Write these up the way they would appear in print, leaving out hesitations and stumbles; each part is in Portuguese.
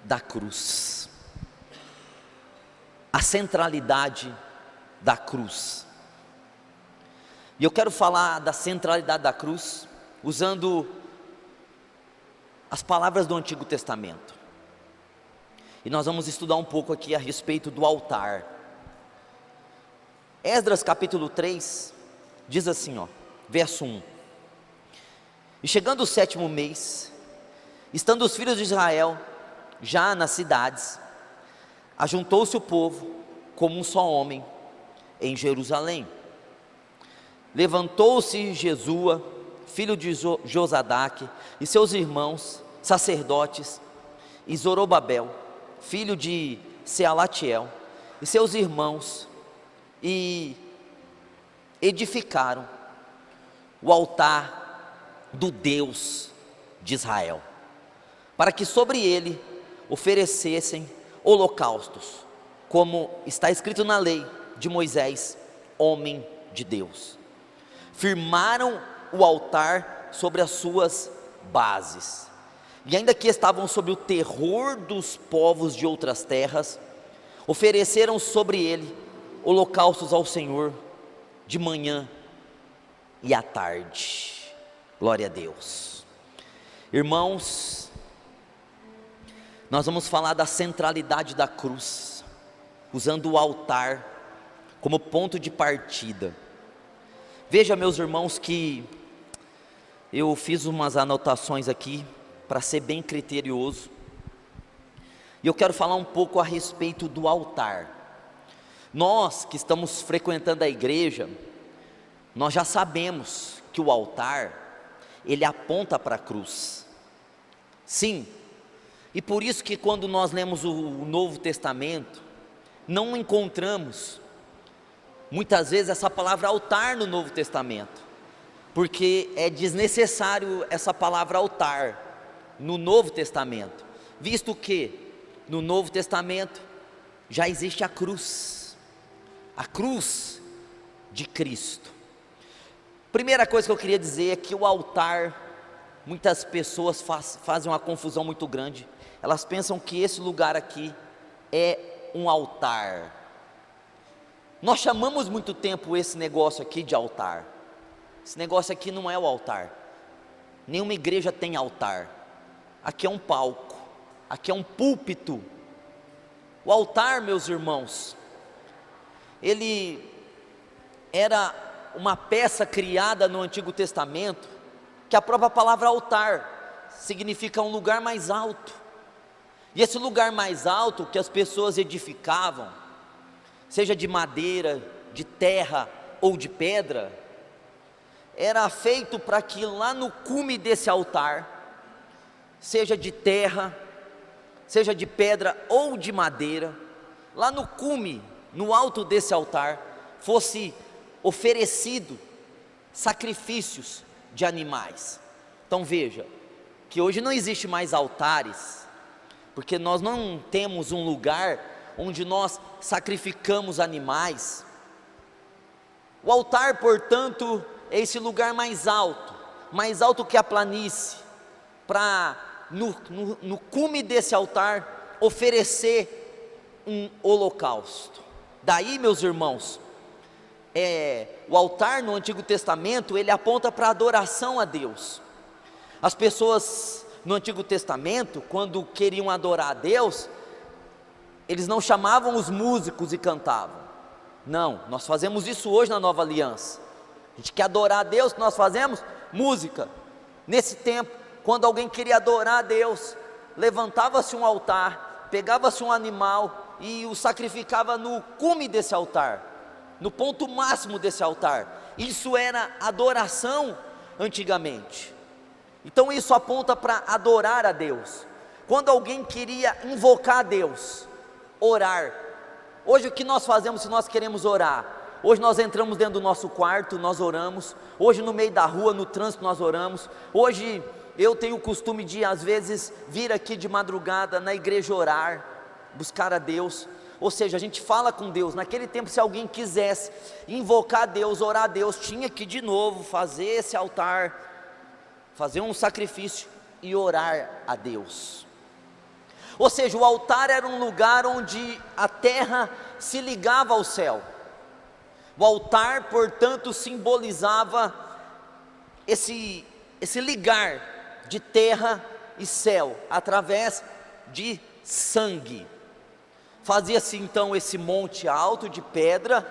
da cruz, a centralidade da cruz. E eu quero falar da centralidade da cruz usando as palavras do Antigo Testamento. E nós vamos estudar um pouco aqui a respeito do altar. Esdras capítulo 3 diz assim, verso 1: E chegando o 7º mês, estando os filhos de Israel já nas cidades, ajuntou-se o povo como um só homem em Jerusalém. Levantou-se Jesua, filho de Josadaque, e seus irmãos, sacerdotes, e Zorobabel, filho de Sealatiel, e seus irmãos, e edificaram o altar do Deus de Israel, para que sobre ele oferecessem holocaustos, como está escrito na lei de Moisés, homem de Deus. Firmaram o altar sobre as suas bases, e ainda que estavam sob o terror dos povos de outras terras, ofereceram sobre ele holocaustos ao Senhor de manhã e à tarde. Glória a Deus. Irmãos, nós vamos falar da centralidade da cruz, usando o altar como ponto de partida. Veja, meus irmãos, que eu fiz umas anotações aqui para ser bem criterioso, e eu quero falar um pouco a respeito do altar. Nós que estamos frequentando a igreja, nós já sabemos que o altar, ele aponta para a cruz. Sim, e por isso que quando nós lemos o Novo Testamento, não encontramos muitas vezes essa palavra altar no Novo Testamento, porque é desnecessário essa palavra altar no Novo Testamento, visto que no Novo Testamento já existe a cruz de Cristo. Primeira coisa que eu queria dizer é que o altar, muitas pessoas fazem uma confusão muito grande. Elas pensam que esse lugar aqui é um altar. Nós chamamos muito tempo esse negócio aqui de altar. Esse negócio aqui não é o altar. Nenhuma igreja tem altar. Aqui é um palco, aqui é um púlpito. O altar, meus irmãos, ele era uma peça criada no Antigo Testamento, que a própria palavra altar significa um lugar mais alto. E esse lugar mais alto que as pessoas edificavam, seja de madeira, de terra ou de pedra, era feito para que lá no cume desse altar, seja de terra, seja de pedra ou de madeira, lá no cume, no alto desse altar, fosse oferecido sacrifícios de animais. Então veja, que hoje não existe mais altares, porque nós não temos um lugar onde nós sacrificamos animais. O altar, portanto, é esse lugar mais alto que a planície, para no cume desse altar oferecer um holocausto. Daí, meus irmãos, o altar no Antigo Testamento, ele aponta para a adoração a Deus. As pessoas no Antigo Testamento, quando queriam adorar a Deus, eles não chamavam os músicos e cantavam. Não, nós fazemos isso hoje na Nova Aliança. A gente quer adorar a Deus, nós fazemos música. Nesse tempo, quando alguém queria adorar a Deus, levantava-se um altar, pegava-se um animal e o sacrificava no cume desse altar, no ponto máximo desse altar. Isso era adoração antigamente. Então isso aponta para adorar a Deus. Quando alguém queria invocar a Deus, orar. Hoje o que nós fazemos se nós queremos orar? Hoje nós entramos dentro do nosso quarto, nós oramos. Hoje no meio da rua, no trânsito, nós oramos. Hoje eu tenho o costume de às vezes vir aqui de madrugada na igreja orar, buscar a Deus. Ou seja, a gente fala com Deus. Naquele tempo, se alguém quisesse invocar a Deus, orar a Deus, tinha que de novo fazer esse altar, fazer um sacrifício e orar a Deus. Ou seja, o altar era um lugar onde a terra se ligava ao céu. O altar, portanto, simbolizava esse ligar de terra e céu, através de sangue. Fazia-se então esse monte alto de pedra,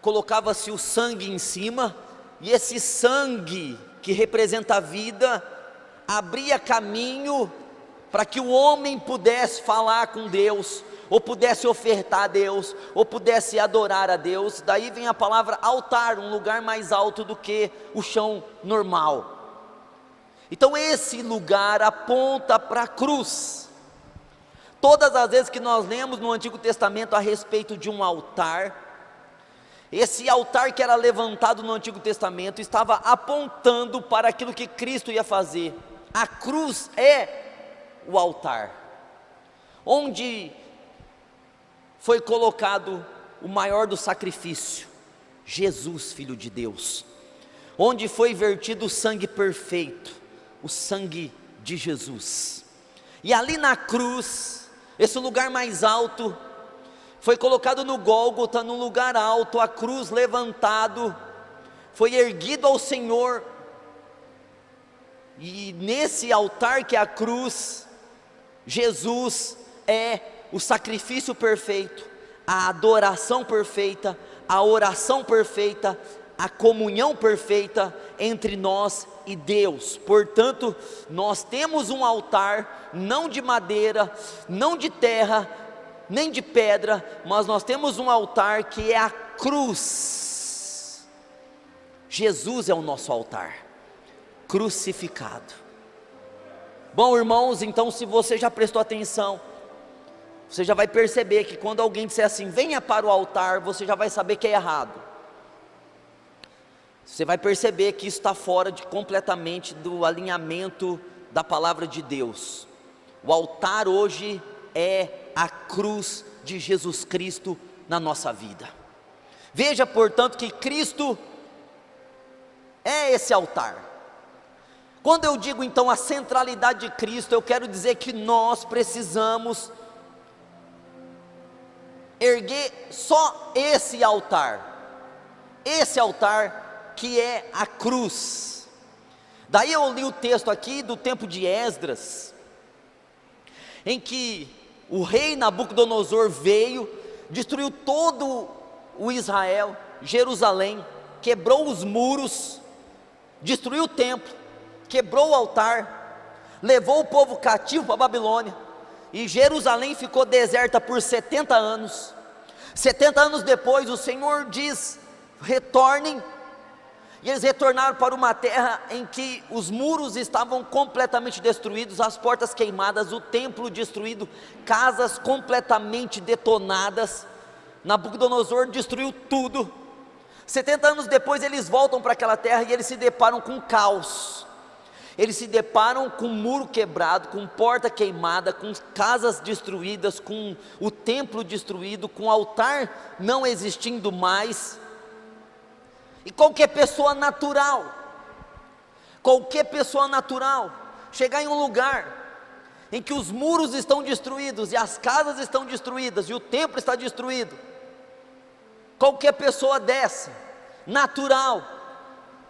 colocava-se o sangue em cima, e esse sangue, que representa a vida, abria caminho para que o homem pudesse falar com Deus, ou pudesse ofertar a Deus, ou pudesse adorar a Deus. Daí vem a palavra altar, um lugar mais alto do que o chão normal. Então esse lugar aponta para a cruz. Todas as vezes que nós lemos no Antigo Testamento a respeito de um altar, esse altar que era levantado no Antigo Testamento estava apontando para aquilo que Cristo ia fazer. A cruz é o altar, onde foi colocado o maior do sacrifício, Jesus, Filho de Deus, onde foi vertido o sangue perfeito, o sangue de Jesus. E ali na cruz, esse lugar mais alto, foi colocado no Gólgota, num lugar alto, a cruz levantado, foi erguido ao Senhor, e nesse altar que é a cruz, Jesus é o sacrifício perfeito, a adoração perfeita, a oração perfeita, a comunhão perfeita entre nós e Deus. Portanto, nós temos um altar, não de madeira, não de terra, nem de pedra, mas nós temos um altar que é a cruz. Jesus é o nosso altar, crucificado. Bom, irmãos, então se você já prestou atenção, você já vai perceber que quando alguém disser assim, venha para o altar, você já vai saber que é errado. Você vai perceber que isso está fora completamente do alinhamento da palavra de Deus. O altar hoje é a cruz de Jesus Cristo na nossa vida. Veja, portanto, que Cristo é esse altar. Quando eu digo então a centralidade de Cristo, eu quero dizer que nós precisamos erguer só esse altar que é a cruz. Daí eu li o texto aqui do tempo de Esdras, em que o rei Nabucodonosor veio, destruiu todo o Israel, Jerusalém, quebrou os muros, destruiu o templo, quebrou o altar, levou o povo cativo para a Babilônia, e Jerusalém ficou deserta por 70 anos. 70 anos depois o Senhor diz, retornem, e eles retornaram para uma terra em que os muros estavam completamente destruídos, as portas queimadas, o templo destruído, casas completamente detonadas. Nabucodonosor destruiu tudo. 70 anos depois eles voltam para aquela terra e eles se deparam com caos. Eles se deparam com muro quebrado, com porta queimada, com casas destruídas, com o templo destruído, com o altar não existindo mais. E qualquer pessoa natural, chegar em um lugar em que os muros estão destruídos, e as casas estão destruídas, e o templo está destruído, qualquer pessoa dessa, natural,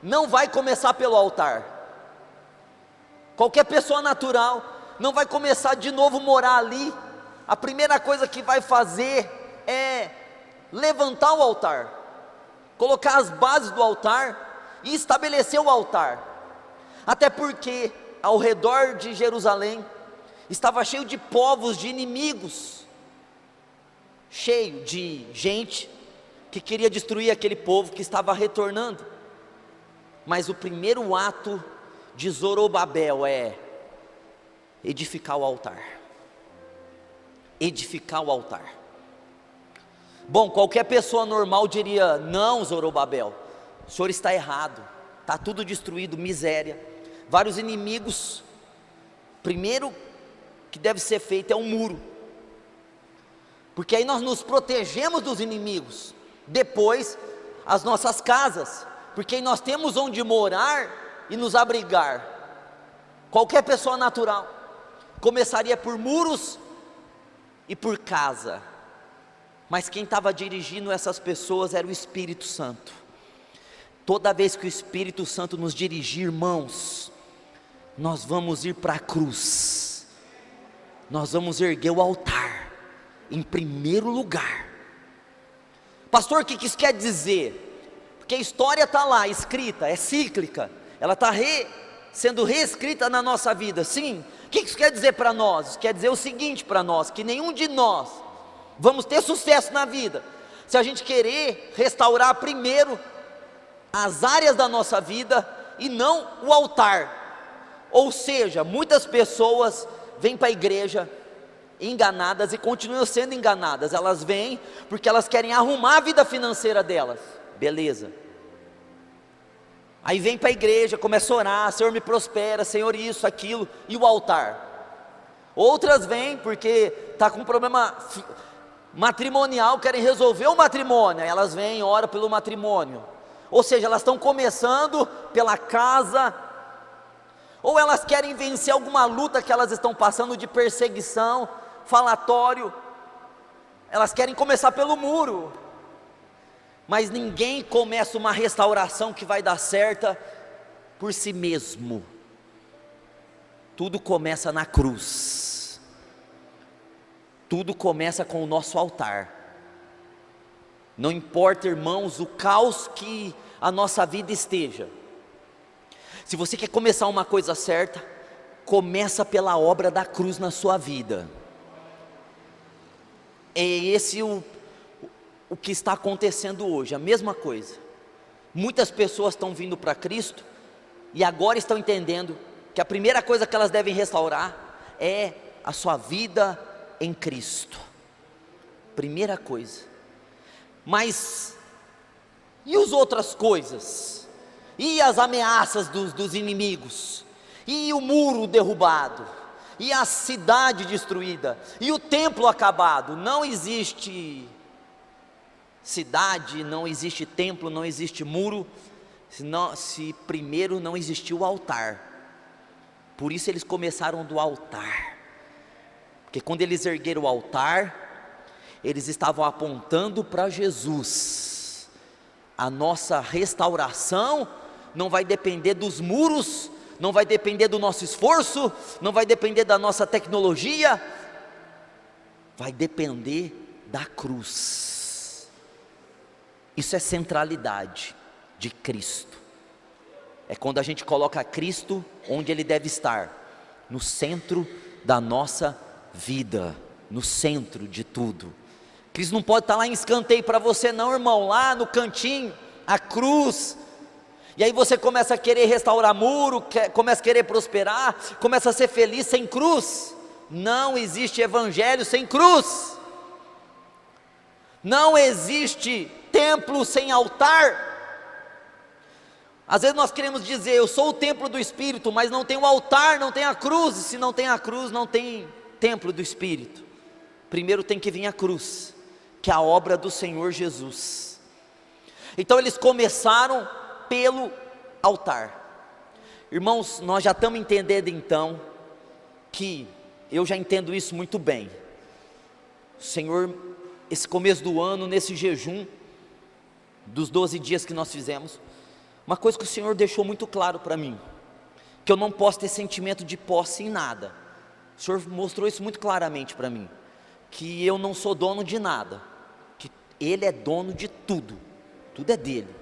não vai começar pelo altar. Qualquer pessoa natural não vai começar de novo morar ali. A primeira coisa que vai fazer é levantar o altar, colocar as bases do altar e estabelecer o altar. Até porque ao redor de Jerusalém estava cheio de povos, de inimigos, cheio de gente que queria destruir aquele povo que estava retornando. Mas o primeiro ato de Zorobabel é edificar o altar. Edificar o altar. Bom, qualquer pessoa normal diria, não, Zorobabel, o senhor está errado, está tudo destruído, miséria, vários inimigos. Primeiro que deve ser feito é um muro, porque aí nós nos protegemos dos inimigos. Depois as nossas casas, porque aí nós temos onde morar e nos abrigar. Qualquer pessoa natural começaria por muros e por casa, mas quem estava dirigindo essas pessoas era o Espírito Santo. Toda vez que o Espírito Santo nos dirigir, irmãos, nós vamos ir para a cruz, nós vamos erguer o altar em primeiro lugar. Pastor, o que isso quer dizer? Porque a história está lá escrita, é cíclica, ela está sendo reescrita na nossa vida. Sim, o que isso quer dizer para nós? Isso quer dizer o seguinte para nós: que nenhum de nós vamos ter sucesso na vida se a gente querer restaurar primeiro as áreas da nossa vida e não o altar. Ou seja, muitas pessoas vêm para a igreja enganadas e continuam sendo enganadas. Elas vêm porque elas querem arrumar a vida financeira delas, beleza. Aí vem para a igreja, começa a orar: Senhor, me prospera, Senhor, isso, aquilo, e o altar. Outras vêm porque está com um problema matrimonial, querem resolver o matrimônio, aí elas vêm e oram pelo matrimônio. Ou seja, elas estão começando pela casa, ou elas querem vencer alguma luta que elas estão passando de perseguição, falatório, elas querem começar pelo muro. Mas ninguém começa uma restauração que vai dar certa por si mesmo. Tudo começa na cruz. Tudo começa com o nosso altar. Não importa, irmãos, o caos que a nossa vida esteja. Se você quer começar uma coisa certa, começa pela obra da cruz na sua vida. É esse o que está acontecendo hoje, a mesma coisa. Muitas pessoas estão vindo para Cristo e agora estão entendendo que a primeira coisa que elas devem restaurar é a sua vida em Cristo. Primeira coisa. Mas e as outras coisas? E as ameaças dos inimigos? E o muro derrubado? E a cidade destruída? E o templo acabado? Não existe cidade, não existe templo, não existe muro, se primeiro não existiu o altar. Por isso eles começaram do altar, porque quando eles ergueram o altar, eles estavam apontando para Jesus. A nossa restauração não vai depender dos muros, não vai depender do nosso esforço, não vai depender da nossa tecnologia, vai depender da cruz. Isso é centralidade de Cristo. É quando a gente coloca Cristo onde Ele deve estar, no centro da nossa vida, no centro de tudo. Cristo não pode estar lá em escanteio para você não, irmão, lá no cantinho, a cruz. E aí você começa a querer restaurar muro, começa a querer prosperar, começa a ser feliz sem cruz. Não existe evangelho sem cruz. Não existe templo sem altar. Às vezes nós queremos dizer: eu sou o templo do Espírito, mas não tem o altar, não tem a cruz. E se não tem a cruz, não tem templo do Espírito. Primeiro tem que vir a cruz, que é a obra do Senhor Jesus. Então eles começaram pelo altar. Irmãos, nós já estamos entendendo então, que eu já entendo isso muito bem. O Senhor, esse começo do ano, nesse jejum, dos 12 dias que nós fizemos, uma coisa que o Senhor deixou muito claro para mim, que eu não posso ter sentimento de posse em nada. O Senhor mostrou isso muito claramente para mim, que eu não sou dono de nada, que Ele é dono de tudo, tudo é dele.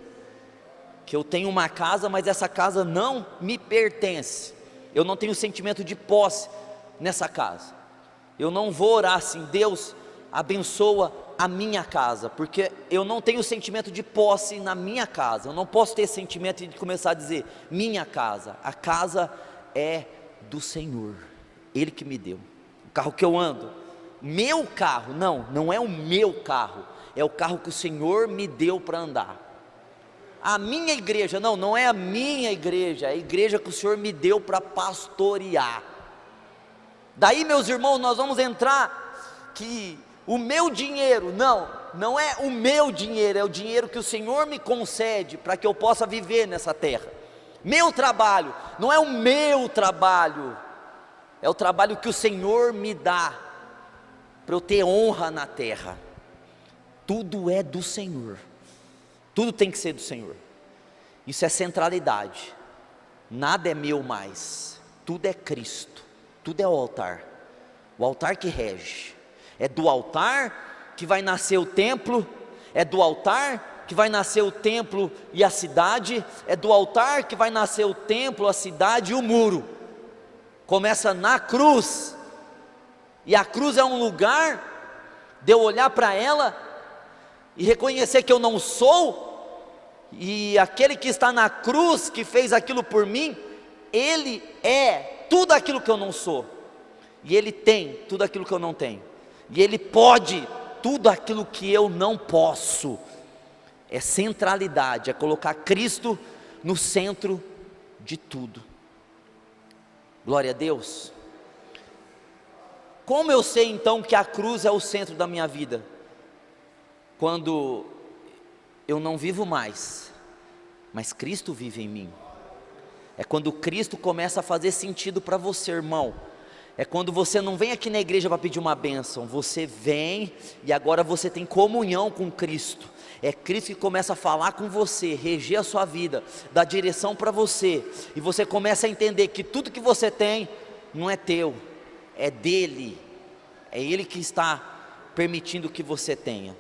Que eu tenho uma casa, mas essa casa não me pertence. Eu não tenho sentimento de posse nessa casa. Eu não vou orar assim: Deus abençoa a minha casa, porque eu não tenho sentimento de posse na minha casa. Eu não posso ter sentimento de começar a dizer minha casa. A casa é do Senhor, Ele que me deu. O carro que eu ando, meu carro, não é o meu carro, é o carro que o Senhor me deu para andar. A minha igreja, não é a minha igreja, é a igreja que o Senhor me deu para pastorear. Daí, meus irmãos, nós vamos entrar que o meu dinheiro, não é o meu dinheiro, é o dinheiro que o Senhor me concede para que eu possa viver nessa terra. Meu trabalho, não é o meu trabalho, é o trabalho que o Senhor me dá, para eu ter honra na terra. Tudo é do Senhor, tudo tem que ser do Senhor. Isso é centralidade, nada é meu mais, tudo é Cristo, tudo é o altar que rege. É do altar que vai nascer o templo, é do altar que vai nascer o templo e a cidade, é do altar que vai nascer o templo, a cidade e o muro. Começa na cruz, e a cruz é um lugar de eu olhar para ela e reconhecer que eu não sou, e aquele que está na cruz, que fez aquilo por mim, ele é tudo aquilo que eu não sou, e ele tem tudo aquilo que eu não tenho, e ele pode tudo aquilo que eu não posso. É centralidade, é colocar Cristo no centro de tudo. Glória a Deus. Como eu sei então que a cruz é o centro da minha vida? Quando eu não vivo mais, mas Cristo vive em mim. É quando Cristo começa a fazer sentido para você, irmão. É quando você não vem aqui na igreja para pedir uma bênção, você vem e agora você tem comunhão com Cristo. É Cristo que começa a falar com você, reger a sua vida, dar direção para você, e você começa a entender que tudo que você tem não é teu, é dele, é Ele que está permitindo que você tenha.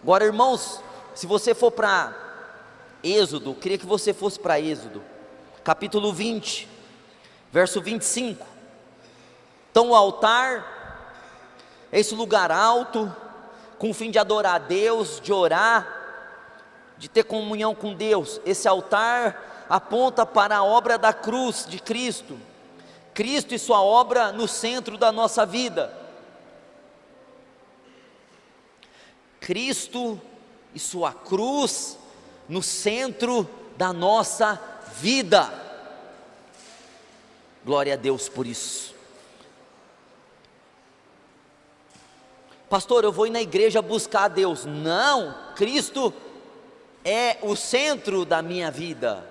Agora, irmãos, se você for para Êxodo, eu queria que você fosse para Êxodo, capítulo 20, verso 25. Então o altar é esse lugar alto, com o fim de adorar a Deus, de orar, de ter comunhão com Deus. Esse altar aponta para a obra da cruz de Cristo, Cristo e sua obra no centro da nossa vida. Cristo e sua cruz no centro da nossa vida. Glória a Deus por isso. Pastor, eu vou ir na igreja buscar a Deus. Não, Cristo é o centro da minha vida.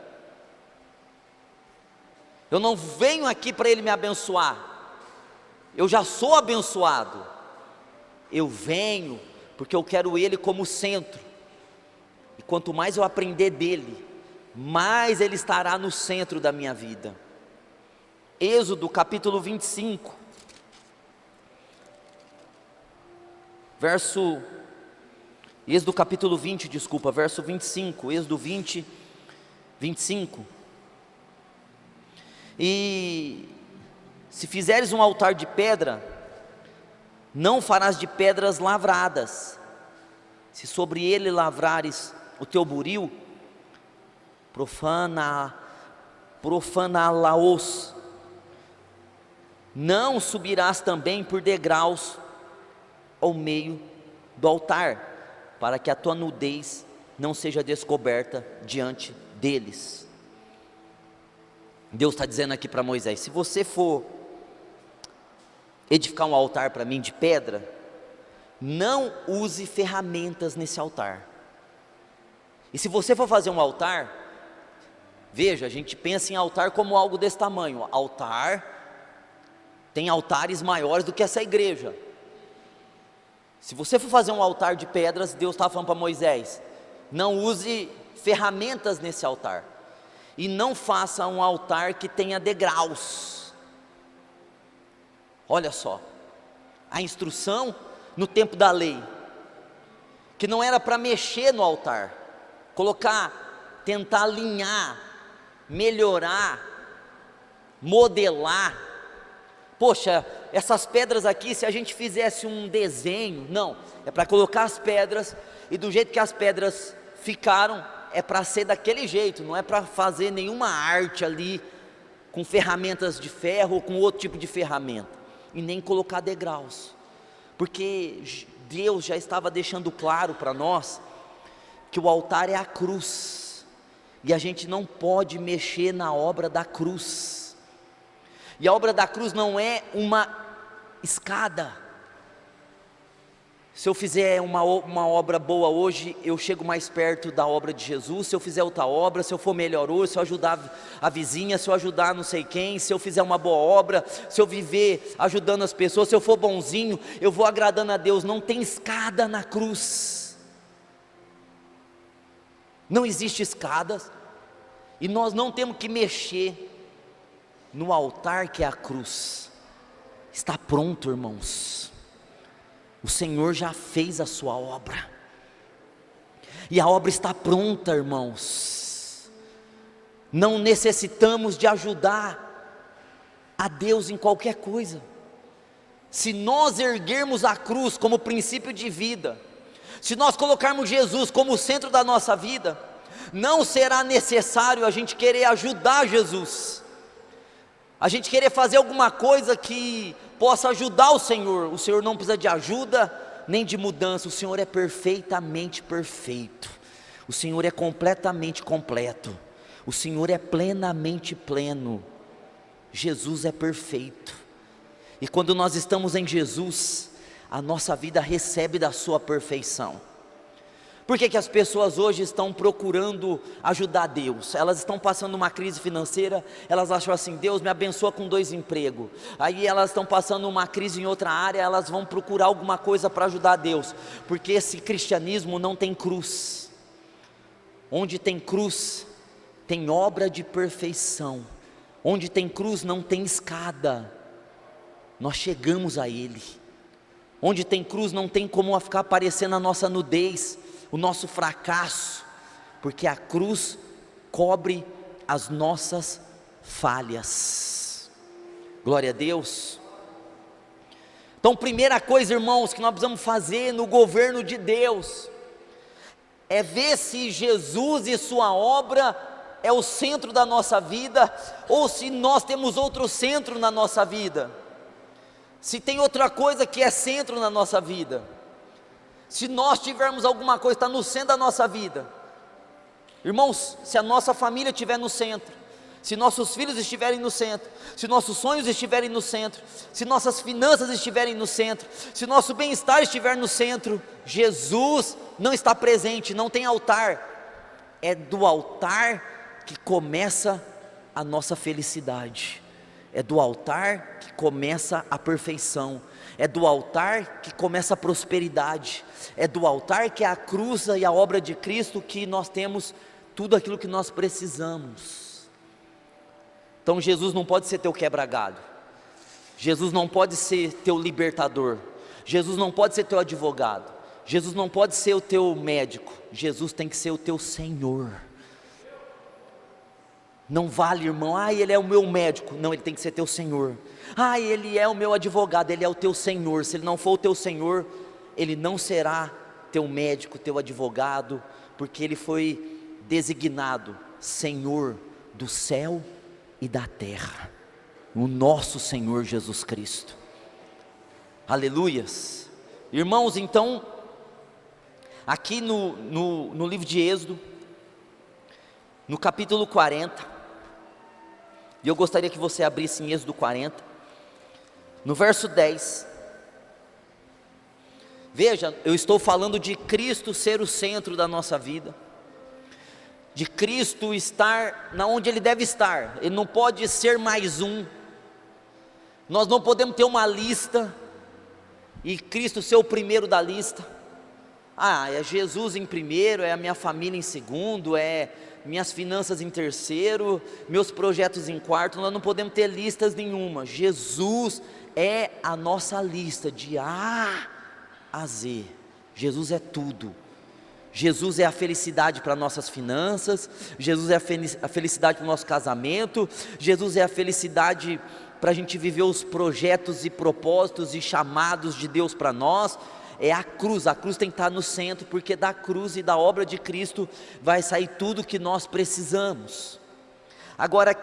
Eu não venho aqui para Ele me abençoar, eu já sou abençoado. Eu venho porque eu quero Ele como centro, e quanto mais eu aprender dEle, mais Ele estará no centro da minha vida. Êxodo capítulo 25, Êxodo capítulo 20, verso 25, Êxodo 20, 25. E se fizeres um altar de pedra, não farás de pedras lavradas. Se sobre ele lavrares o teu buril, profaná-los. Não subirás também por degraus ao meio do altar, para que a tua nudez não seja descoberta diante deles. Deus está dizendo aqui para Moisés: se você for edificar um altar para mim de pedra, não use ferramentas nesse altar. E se você for fazer um altar, veja, a gente pensa em altar como algo desse tamanho. Altar, tem altares maiores do que essa igreja. Se você for fazer um altar de pedras, Deus estava falando para Moisés: não use ferramentas nesse altar, e não faça um altar que tenha degraus. Olha só, a instrução no tempo da lei, que não era para mexer no altar, tentar alinhar, melhorar, modelar. Poxa, essas pedras aqui, se a gente fizesse um desenho, não, é para colocar as pedras, e do jeito que as pedras ficaram, é para ser daquele jeito, não é para fazer nenhuma arte ali, com ferramentas de ferro, ou com outro tipo de ferramenta, e nem colocar degraus, porque Deus já estava deixando claro para nós, que o altar é a cruz, e a gente não pode mexer na obra da cruz. E a obra da cruz não é uma escada, Se eu fizer uma obra boa hoje, eu chego mais perto da obra de Jesus. Se eu fizer outra obra, se eu for melhor hoje, se eu ajudar a vizinha, se eu ajudar não sei quem, se eu fizer uma boa obra, se eu viver ajudando as pessoas, se eu for bonzinho, eu vou agradando a Deus. Não tem escada na cruz, não existe escadas, e nós não temos que mexer no altar que é a cruz. Está pronto, irmãos. O Senhor já fez a sua obra, e a obra está pronta, irmãos. Não necessitamos de ajudar a Deus em qualquer coisa. Se nós erguermos a cruz como princípio de vida, se nós colocarmos Jesus como o centro da nossa vida, não será necessário a gente querer ajudar Jesus, a gente querer fazer alguma coisa que possa ajudar o Senhor não precisa de ajuda, nem de mudança. O Senhor é perfeitamente perfeito, o Senhor é completamente completo, o Senhor é plenamente pleno, Jesus é perfeito, e quando nós estamos em Jesus, a nossa vida recebe da sua perfeição. Por que as pessoas hoje estão procurando ajudar Deus? Elas estão passando uma crise financeira, elas acham assim: Deus me abençoa com 2 empregos. Aí elas estão passando uma crise em outra área, elas vão procurar alguma coisa para ajudar Deus, porque esse cristianismo não tem cruz. Onde tem cruz, tem obra de perfeição. Onde tem cruz não tem escada, nós chegamos a Ele. Onde tem cruz não tem como ficar aparecendo a nossa nudez, o nosso fracasso, porque a cruz cobre as nossas falhas. Glória a Deus. Então, primeira coisa, irmãos, que nós precisamos fazer no governo de Deus, é ver se Jesus e sua obra é o centro da nossa vida, ou se nós temos outro centro na nossa vida, se tem outra coisa que é centro na nossa vida. Se nós tivermos alguma coisa que está no centro da nossa vida, irmãos, se a nossa família estiver no centro, se nossos filhos estiverem no centro, se nossos sonhos estiverem no centro, se nossas finanças estiverem no centro, se nosso bem-estar estiver no centro, Jesus não está presente, não tem altar. É do altar que começa a nossa felicidade, é do altar que começa a perfeição, é do altar que começa a prosperidade, é do altar que é a cruz e a obra de Cristo que nós temos tudo aquilo que nós precisamos. Então Jesus não pode ser teu quebra-galho, Jesus não pode ser teu libertador, Jesus não pode ser teu advogado, Jesus não pode ser o teu médico, Jesus tem que ser o teu Senhor. Não vale, irmão, ele é o meu médico. Não, ele tem que ser teu Senhor. Ele é o meu advogado, ele é o teu Senhor. Se ele não for o teu Senhor, ele não será teu médico, teu advogado, porque ele foi designado Senhor do céu e da terra, o nosso Senhor Jesus Cristo. Aleluias. Irmãos, então, aqui no livro de Êxodo, no capítulo 40, e eu gostaria que você abrisse em Êxodo 40, no verso 10, veja, eu estou falando de Cristo ser o centro da nossa vida, de Cristo estar na onde Ele deve estar, Ele não pode ser mais um, nós não podemos ter uma lista, e Cristo ser o primeiro da lista. É Jesus em primeiro, é a minha família em segundo, é minhas finanças em terceiro, meus projetos em quarto. Nós não podemos ter listas nenhuma. Jesus é a nossa lista de A a Z. Jesus é tudo. Jesus é a felicidade para nossas finanças, Jesus é a felicidade para o nosso casamento, Jesus é a felicidade para a gente viver os projetos e propósitos e chamados de Deus para nós. É a cruz tem que estar no centro, porque da cruz e da obra de Cristo vai sair tudo o que nós precisamos. Agora,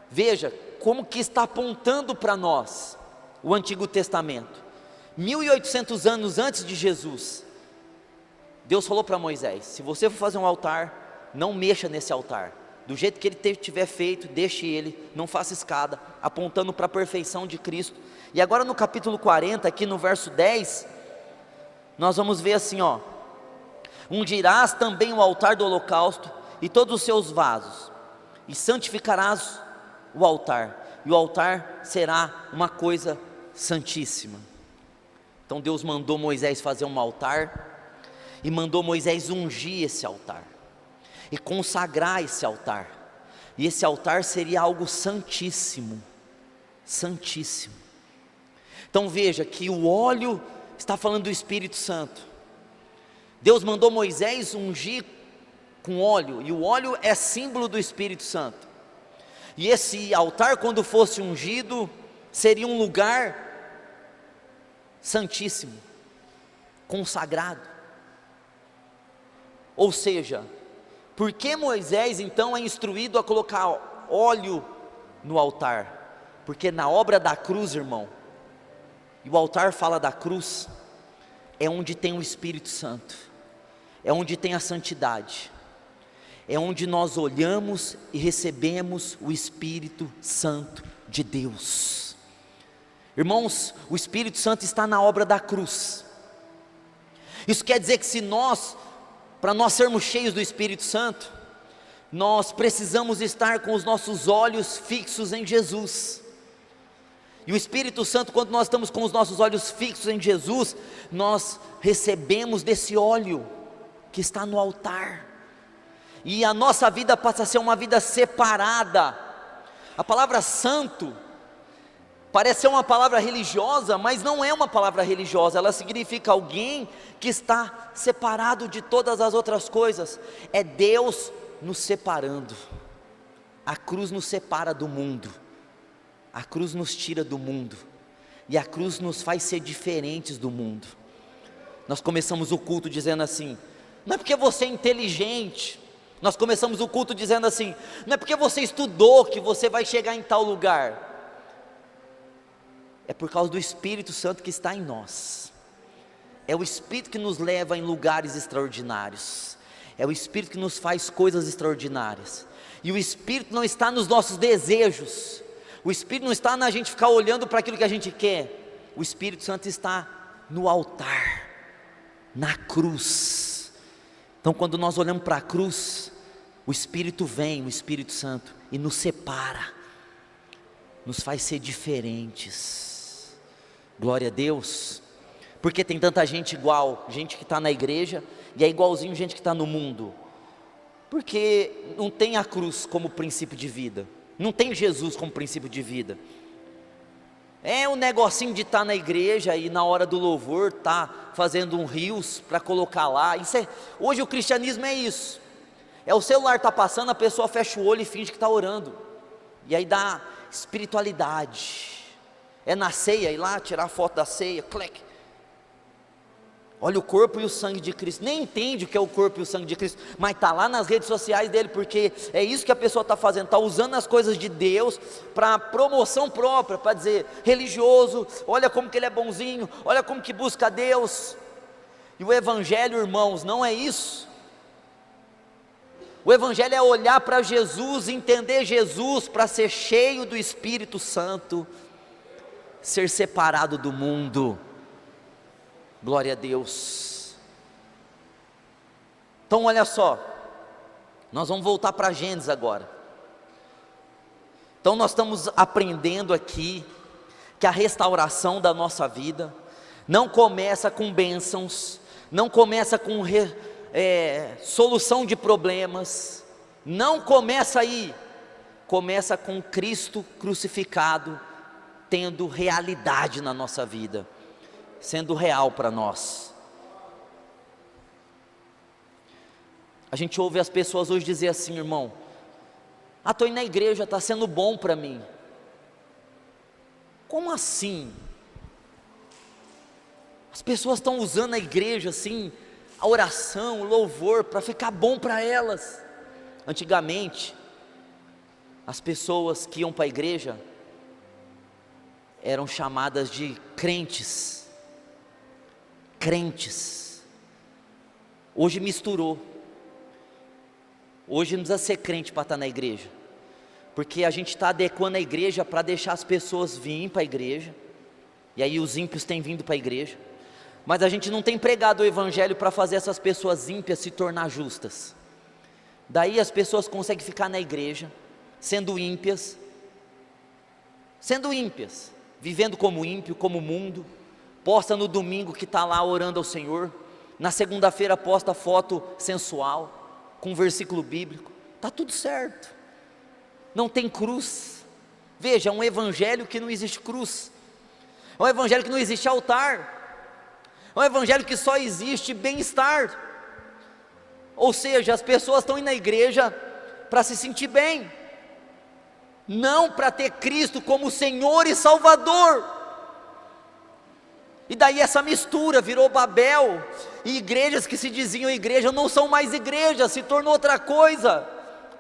veja como que está apontando para nós o Antigo Testamento. 1800 anos antes de Jesus, Deus falou para Moisés: se você for fazer um altar, não mexa nesse altar, do jeito que ele tiver feito, deixe ele, não faça escada, apontando para a perfeição de Cristo. E agora no capítulo 40, aqui no verso 10, nós vamos ver assim, ó: ungirás também o altar do holocausto e todos os seus vasos, e santificarás o altar, e o altar será uma coisa santíssima. Então Deus mandou Moisés fazer um altar, e mandou Moisés ungir esse altar, e consagrar esse altar, e esse altar seria algo santíssimo, santíssimo. Então veja que o óleo está falando do Espírito Santo. Deus mandou Moisés ungir com óleo, e o óleo é símbolo do Espírito Santo. E esse altar, quando fosse ungido, seria um lugar santíssimo, consagrado. Ou seja, por que Moisés então é instruído a colocar óleo no altar? Porque na obra da cruz, irmão, e o altar fala da cruz, é onde tem o Espírito Santo, é onde tem a santidade, é onde nós olhamos e recebemos o Espírito Santo de Deus. Irmãos, o Espírito Santo está na obra da cruz. Isso quer dizer que se nós, para nós sermos cheios do Espírito Santo, nós precisamos estar com os nossos olhos fixos em Jesus. E o Espírito Santo, quando nós estamos com os nossos olhos fixos em Jesus, nós recebemos desse óleo que está no altar, e a nossa vida passa a ser uma vida separada. A palavra santo parece ser uma palavra religiosa, mas não é uma palavra religiosa. Ela significa alguém que está separado de todas as outras coisas. É Deus nos separando. A cruz nos separa do mundo, a cruz nos tira do mundo, e a cruz nos faz ser diferentes do mundo. Nós começamos o culto dizendo assim: não é porque você é inteligente. Nós começamos o culto dizendo assim: não é porque você estudou que você vai chegar em tal lugar. É por causa do Espírito Santo que está em nós. É o Espírito que nos leva em lugares extraordinários. É o Espírito que nos faz coisas extraordinárias. E o Espírito não está nos nossos desejos. O Espírito não está na gente ficar olhando para aquilo que a gente quer. O Espírito Santo está no altar, na cruz. Então quando nós olhamos para a cruz, o Espírito vem, o Espírito Santo, e nos separa, nos faz ser diferentes. Glória a Deus. Porque tem tanta gente igual, gente que está na igreja, e é igualzinho gente que está no mundo. Porque não tem a cruz como princípio de vida, não tem Jesus como princípio de vida. É um negocinho de estar na igreja e na hora do louvor estar fazendo um rios para colocar lá. Hoje o cristianismo é isso. É o celular está passando, a pessoa fecha o olho e finge que está orando. E aí dá espiritualidade. É na ceia, ir lá tirar foto da ceia, clique. Olha o corpo e o sangue de Cristo. Nem entende o que é o corpo e o sangue de Cristo, mas está lá nas redes sociais dele, porque é isso que a pessoa está fazendo, está usando as coisas de Deus para promoção própria, para dizer, religioso, olha como que ele é bonzinho, olha como que busca a Deus. E o Evangelho, irmãos, não é isso. O Evangelho é olhar para Jesus, entender Jesus, para ser cheio do Espírito Santo, ser separado do mundo. Glória a Deus. Então olha só, nós vamos voltar para Gênesis agora. Então nós estamos aprendendo aqui que a restauração da nossa vida não começa com bênçãos, não começa com solução de problemas, não começa aí, começa com Cristo crucificado, tendo realidade na nossa vida, sendo real para nós. A gente ouve as pessoas hoje dizer assim: irmão, estou indo na igreja, está sendo bom para mim. Como assim? As pessoas estão usando a igreja assim, a oração, o louvor, para ficar bom para elas. Antigamente, as pessoas que iam para a igreja eram chamadas de crentes. Crentes. Hoje misturou. Hoje não precisa ser crente para estar na igreja, porque a gente está adequando a igreja para deixar as pessoas virem para a igreja, e aí os ímpios têm vindo para a igreja. Mas a gente não tem pregado o evangelho para fazer essas pessoas ímpias se tornar justas. Daí as pessoas conseguem ficar na igreja, sendo ímpias, vivendo como ímpio, como mundo, posta no domingo que está lá orando ao Senhor, na segunda-feira posta foto sensual, com versículo bíblico, está tudo certo, não tem cruz. Veja, é um evangelho que não existe cruz, é um evangelho que não existe altar, é um evangelho que só existe bem-estar. Ou seja, as pessoas estão indo na igreja para se sentir bem, não para ter Cristo como Senhor e Salvador. E daí essa mistura virou Babel, e igrejas que se diziam igreja não são mais igrejas, se tornou outra coisa,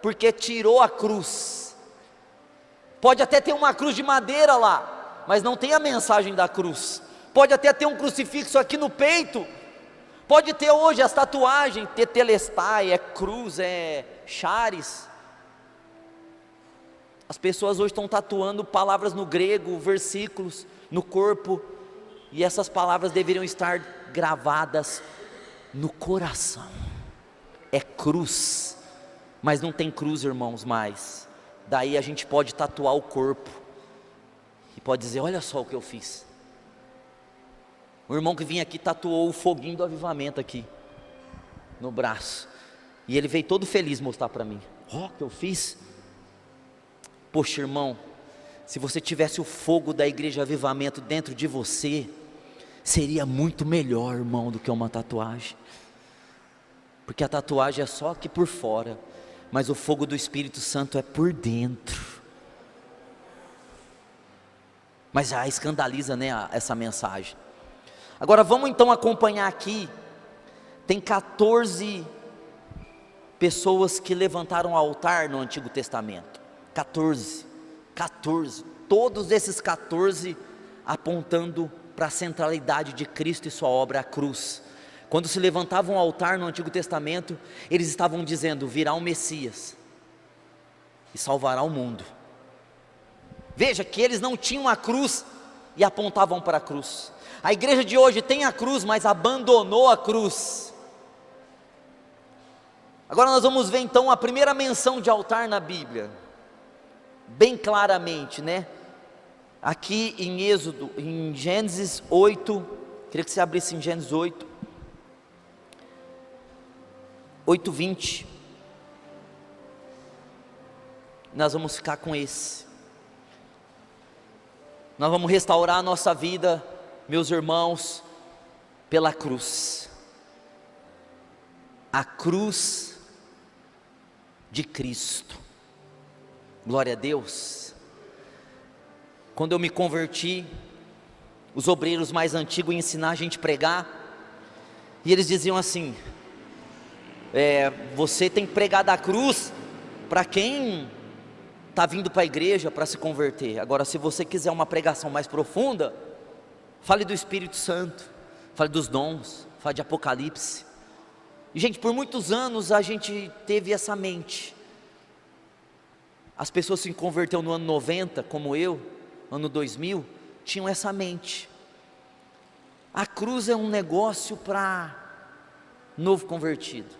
porque tirou a cruz. Pode até ter uma cruz de madeira lá, mas não tem a mensagem da cruz. Pode até ter um crucifixo aqui no peito, pode ter hoje as tatuagens, tetelestai, é cruz, é chares. As pessoas hoje estão tatuando palavras no grego, versículos no corpo, e essas palavras deveriam estar gravadas no coração. É cruz, mas não tem cruz, irmãos, mais. Daí a gente pode tatuar o corpo, e pode dizer, olha só o que eu fiz. O irmão que vinha aqui tatuou o foguinho do avivamento aqui, no braço, e ele veio todo feliz mostrar para mim, ó, o que eu fiz. Poxa, irmão, se você tivesse o fogo da igreja avivamento dentro de você, seria muito melhor, irmão, do que uma tatuagem, porque a tatuagem é só aqui por fora, mas o fogo do Espírito Santo é por dentro. Mas já escandaliza, né, essa mensagem. Agora vamos então acompanhar aqui, tem 14 pessoas que levantaram altar no Antigo Testamento, 14, todos esses 14 apontando para a centralidade de Cristo e sua obra, a cruz. Quando se levantava um altar no Antigo Testamento, eles estavam dizendo, virá um Messias, e salvará o mundo. Veja que eles não tinham a cruz, e apontavam para a cruz. A igreja de hoje tem a cruz, mas abandonou a cruz. Agora nós vamos ver então a primeira menção de altar na Bíblia, bem claramente, né? Aqui em Êxodo, em Gênesis 8, queria que você abrisse em Gênesis 8:20. Nós vamos ficar com esse. Nós vamos restaurar a nossa vida, meus irmãos, pela cruz. A cruz de Cristo. Glória a Deus. Quando eu me converti, os obreiros mais antigos ensinaram a gente a pregar, e eles diziam assim, você tem que pregar da cruz para quem está vindo para a igreja para se converter. Agora, se você quiser uma pregação mais profunda, fale do Espírito Santo, fale dos dons, fale de Apocalipse. E gente, por muitos anos a gente teve essa mente. As pessoas se converteram no ano 90, como eu, ano 2000, tinham essa mente. A cruz é um negócio para novo convertido,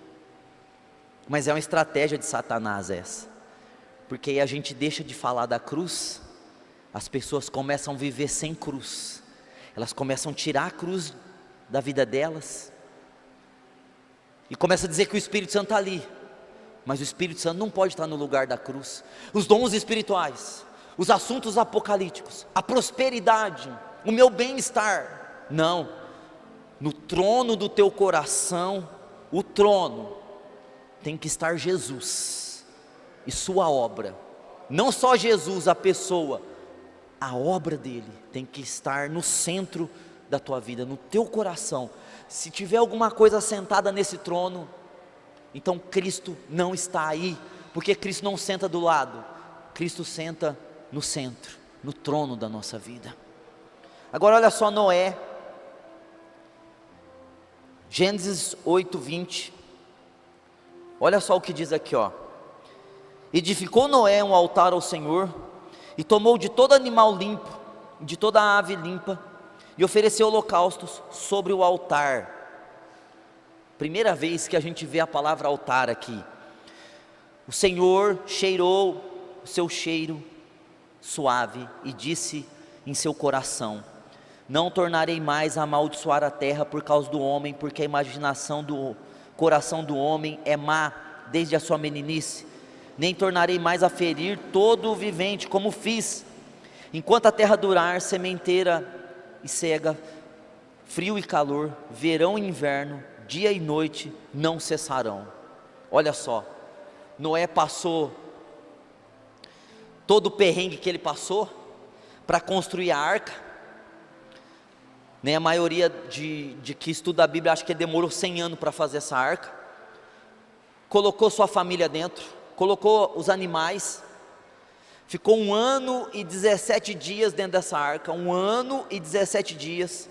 mas é uma estratégia de Satanás essa, porque aí a gente deixa de falar da cruz, as pessoas começam a viver sem cruz, elas começam a tirar a cruz da vida delas, e começam a dizer que o Espírito Santo está ali, mas o Espírito Santo não pode estar no lugar da cruz. Os dons espirituais, os assuntos apocalípticos, a prosperidade, o meu bem-estar, não, no trono do teu coração, o trono tem que estar Jesus e sua obra, não só Jesus, a pessoa, a obra dele tem que estar no centro da tua vida, no teu coração. Se tiver alguma coisa sentada nesse trono, então Cristo não está aí, porque Cristo não senta do lado, Cristo senta no centro, no trono da nossa vida. Agora olha só Noé, Gênesis 8:20, olha só o que diz aqui, ó. Edificou Noé um altar ao Senhor, e tomou de todo animal limpo, de toda ave limpa, e oferecer holocaustos sobre o altar. Primeira vez que a gente vê a palavra altar aqui. O Senhor cheirou o seu cheiro suave e disse em seu coração: não tornarei mais a amaldiçoar a terra por causa do homem, porque a imaginação do coração do homem é má desde a sua meninice. Nem tornarei mais a ferir todo o vivente, como fiz, enquanto a terra durar, sementeira e cega, frio e calor, verão e inverno, dia e noite não cessarão. Olha só, Noé passou todo o perrengue que ele passou para construir a arca, né? A maioria de que estuda a Bíblia acha que ele demorou 100 anos para fazer essa arca. Colocou sua família dentro, colocou os animais, ficou 1 ano e 17 dias dentro dessa arca, 1 ano e 17 dias.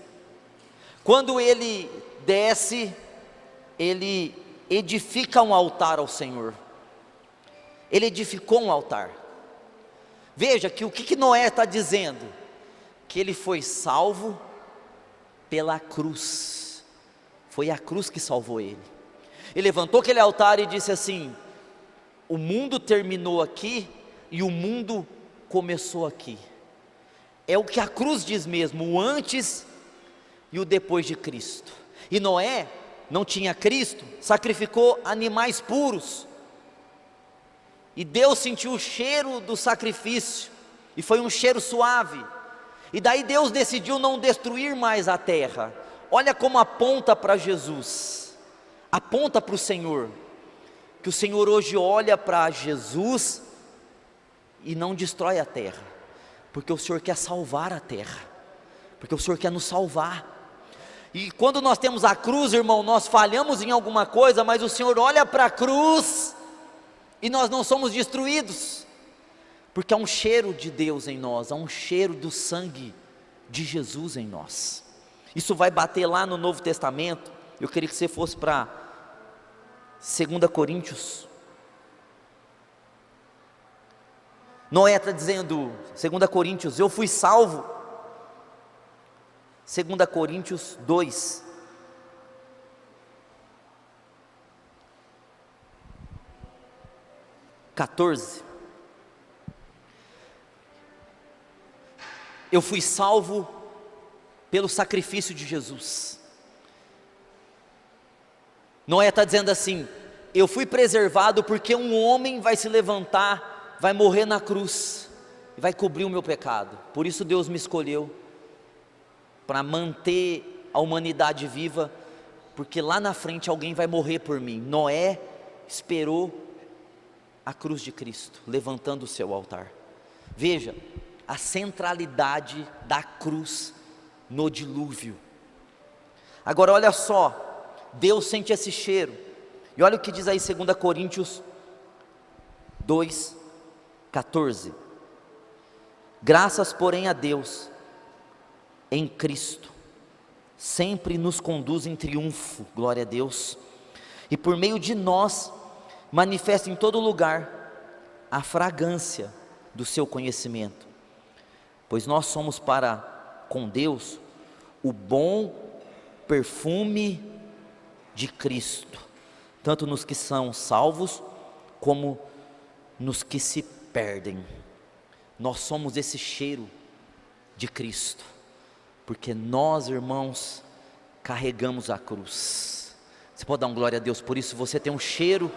Quando ele desce, ele edifica um altar ao Senhor. Ele edificou um altar. Veja que o que Noé está dizendo? Que ele foi salvo pela cruz. Foi a cruz que salvou ele. Ele levantou aquele altar e disse assim: o mundo terminou aqui e o mundo começou aqui. É o que a cruz diz mesmo, o antes e o depois de Cristo. E Noé não tinha Cristo, sacrificou animais puros, e Deus sentiu o cheiro do sacrifício, e foi um cheiro suave, e daí Deus decidiu não destruir mais a terra. Olha como aponta para Jesus, aponta para o Senhor, que o Senhor hoje olha para Jesus e não destrói a terra, porque o Senhor quer salvar a terra, porque o Senhor quer nos salvar. E quando nós temos a cruz, irmão, nós falhamos em alguma coisa, mas o Senhor olha para a cruz e nós não somos destruídos, porque há um cheiro de Deus em nós, há um cheiro do sangue de Jesus em nós. Isso vai bater lá no Novo Testamento. Eu queria que você fosse para 2 Coríntios. Noé está dizendo, 2 Coríntios, eu fui salvo. 2 Coríntios 2, eu fui salvo pelo sacrifício de Jesus. Noé está dizendo assim: eu fui preservado porque um homem vai se levantar, vai morrer na cruz, e vai cobrir o meu pecado. Por isso Deus me escolheu, para manter a humanidade viva, porque lá na frente alguém vai morrer por mim. Noé esperou a cruz de Cristo, levantando o seu altar. Veja a centralidade da cruz no dilúvio. Agora olha só, Deus sente esse cheiro, e olha o que diz aí 2 Coríntios 2:14. Graças porém a Deus, em Cristo, sempre nos conduz em triunfo, glória a Deus, e por meio de nós, manifesta em todo lugar a fragrância do seu conhecimento, pois nós somos para com Deus o bom perfume de Cristo, tanto nos que são salvos, como nos que se perdem. Nós somos esse cheiro de Cristo, porque nós, irmãos, carregamos a cruz. Você pode dar um glória a Deus por isso? Você tem um cheiro.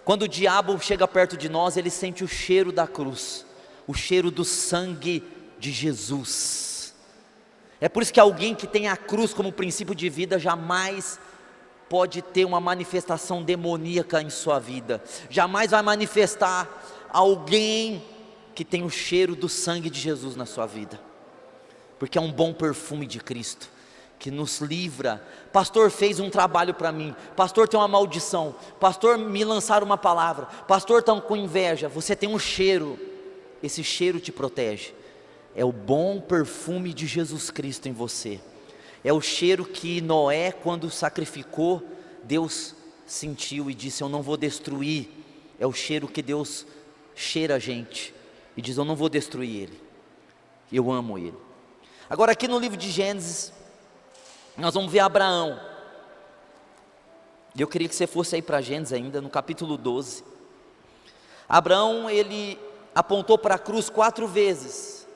Quando o diabo chega perto de nós, ele sente o cheiro da cruz, o cheiro do sangue de Jesus. É por isso que alguém que tem a cruz como princípio de vida jamais pode ter uma manifestação demoníaca em sua vida, jamais vai manifestar alguém que tem o cheiro do sangue de Jesus na sua vida, porque é um bom perfume de Cristo, que nos livra. Pastor fez um trabalho para mim, pastor tem uma maldição, pastor me lançaram uma palavra, pastor estão com inveja. Você tem um cheiro, esse cheiro te protege. É o bom perfume de Jesus Cristo em você. É o cheiro que Noé, quando sacrificou, Deus sentiu e disse: eu não vou destruir. É o cheiro que Deus cheira a gente e diz: eu não vou destruir ele, eu amo ele. Agora aqui no livro de Gênesis, nós vamos ver Abraão. E eu queria que você fosse aí para Gênesis ainda, no capítulo 12. Abraão, ele apontou para a cruz 4 vezes,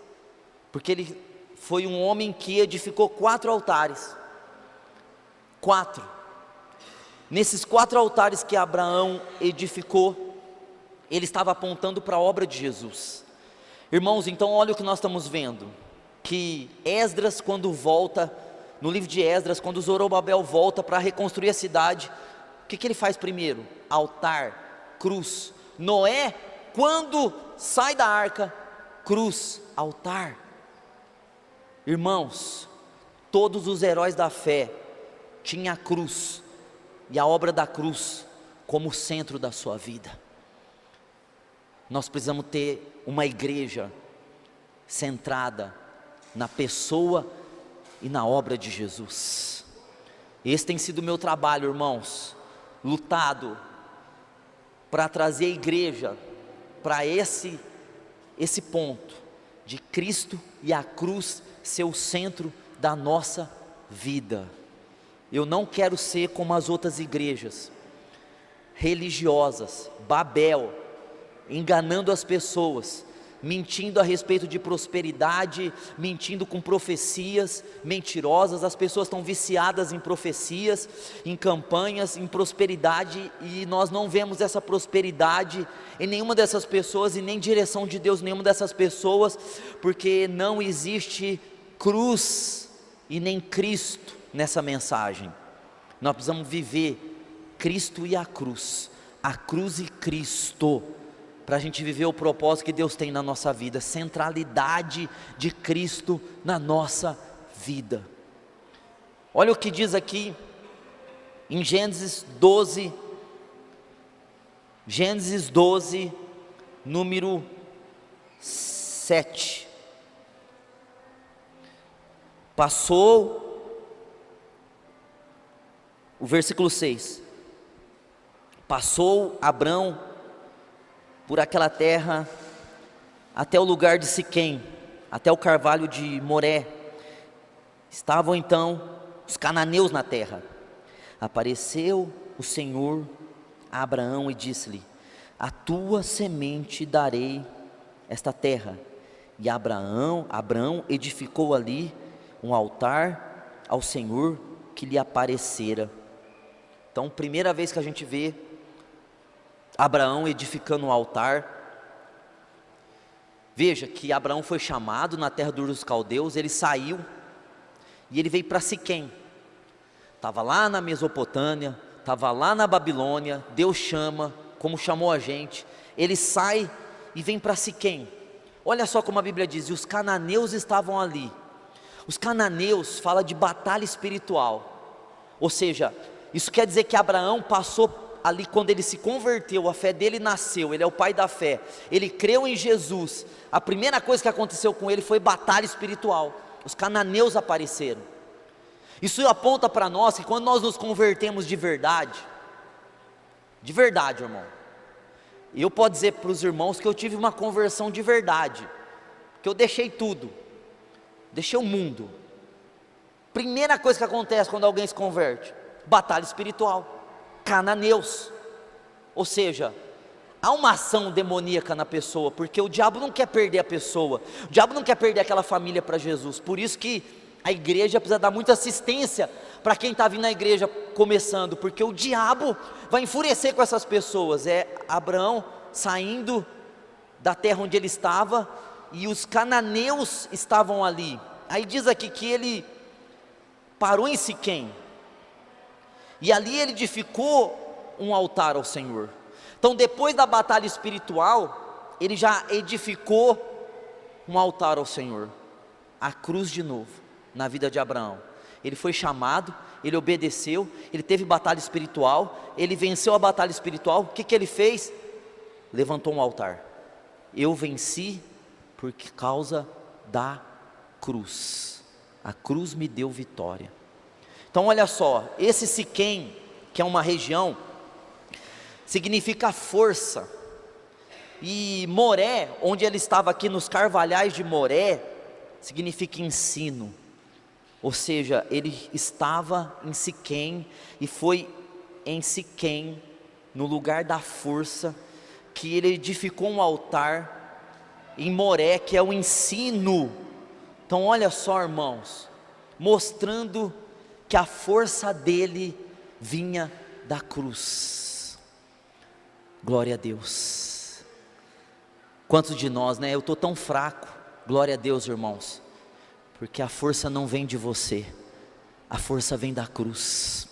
porque ele foi um homem que edificou 4 altares. 4. Nesses 4 altares que Abraão edificou, ele estava apontando para a obra de Jesus. Irmãos, então olha o que nós estamos vendo, que Esdras, quando volta, no livro de Esdras, quando Zorobabel volta para reconstruir a cidade, o que ele faz primeiro? Altar, cruz. Noé, quando sai da arca, cruz, altar. Irmãos, todos os heróis da fé tinham a cruz, e a obra da cruz como centro da sua vida. Nós precisamos ter uma igreja centrada na pessoa e na obra de Jesus. Esse tem sido o meu trabalho, irmãos, lutado para trazer a igreja para esse ponto de Cristo e a cruz ser o centro da nossa vida. Eu não quero ser como as outras igrejas religiosas, Babel, enganando as pessoas, mentindo a respeito de prosperidade, mentindo com profecias mentirosas. As pessoas estão viciadas em profecias, em campanhas, em prosperidade, e nós não vemos essa prosperidade em nenhuma dessas pessoas, e nem direção de Deus em nenhuma dessas pessoas, porque não existe cruz e nem Cristo nessa mensagem. Nós precisamos viver Cristo e a cruz e Cristo, para a gente viver o propósito que Deus tem na nossa vida, centralidade de Cristo na nossa vida. Olha o que diz aqui em Gênesis 12, número 7. Passou, o versículo 6, passou Abrão por aquela terra até o lugar de Siquém, até o carvalho de Moré. Estavam então os cananeus na terra. Apareceu o Senhor a Abraão e disse-lhe: a tua semente darei esta terra. E Abraão edificou ali um altar ao Senhor que lhe aparecera. Então, primeira vez que a gente vê Abraão edificando um altar. Veja que Abraão foi chamado na terra dos caldeus, ele saiu e ele veio para Siquém. Estava lá na Mesopotâmia, estava lá na Babilônia. Deus chama, como chamou a gente. Ele sai e vem para Siquém. Olha só como a Bíblia diz: e os cananeus estavam ali. Os cananeus fala de batalha espiritual, ou seja, isso quer dizer que Abraão passou ali quando ele se converteu, a fé dele nasceu, ele é o pai da fé, ele creu em Jesus. A primeira coisa que aconteceu com ele foi batalha espiritual. Os cananeus apareceram. Isso aponta para nós que quando nós nos convertemos de verdade, irmão, eu posso dizer para os irmãos que eu tive uma conversão de verdade, que eu deixei tudo, deixei o mundo. Primeira coisa que acontece quando alguém se converte: batalha espiritual. Cananeus, ou seja, há uma ação demoníaca na pessoa, porque o diabo não quer perder a pessoa, o diabo não quer perder aquela família para Jesus. Por isso que a igreja precisa dar muita assistência para quem está vindo na igreja começando, porque o diabo vai enfurecer com essas pessoas. É Abraão saindo da terra onde ele estava, e os cananeus estavam ali. Aí diz aqui que ele parou em Siquém, e ali ele edificou um altar ao Senhor. Então, depois da batalha espiritual, ele já edificou um altar ao Senhor. A cruz de novo, na vida de Abraão. Ele foi chamado, ele obedeceu, ele teve batalha espiritual, ele venceu a batalha espiritual. O que ele fez? Levantou um altar. Eu venci por causa da cruz. A cruz me deu vitória. Então olha só, esse Siquém, que é uma região, significa força. E Moré, onde ele estava aqui nos carvalhais de Moré, significa ensino, ou seja, ele estava em Siquém, e foi em Siquém, no lugar da força, que ele edificou um altar em Moré, que é o ensino. Então olha só, irmãos, mostrando que a força dele vinha da cruz. Glória a Deus. Quantos de nós, né? Eu estou tão fraco. Glória a Deus, irmãos, porque a força não vem de você, a força vem da cruz,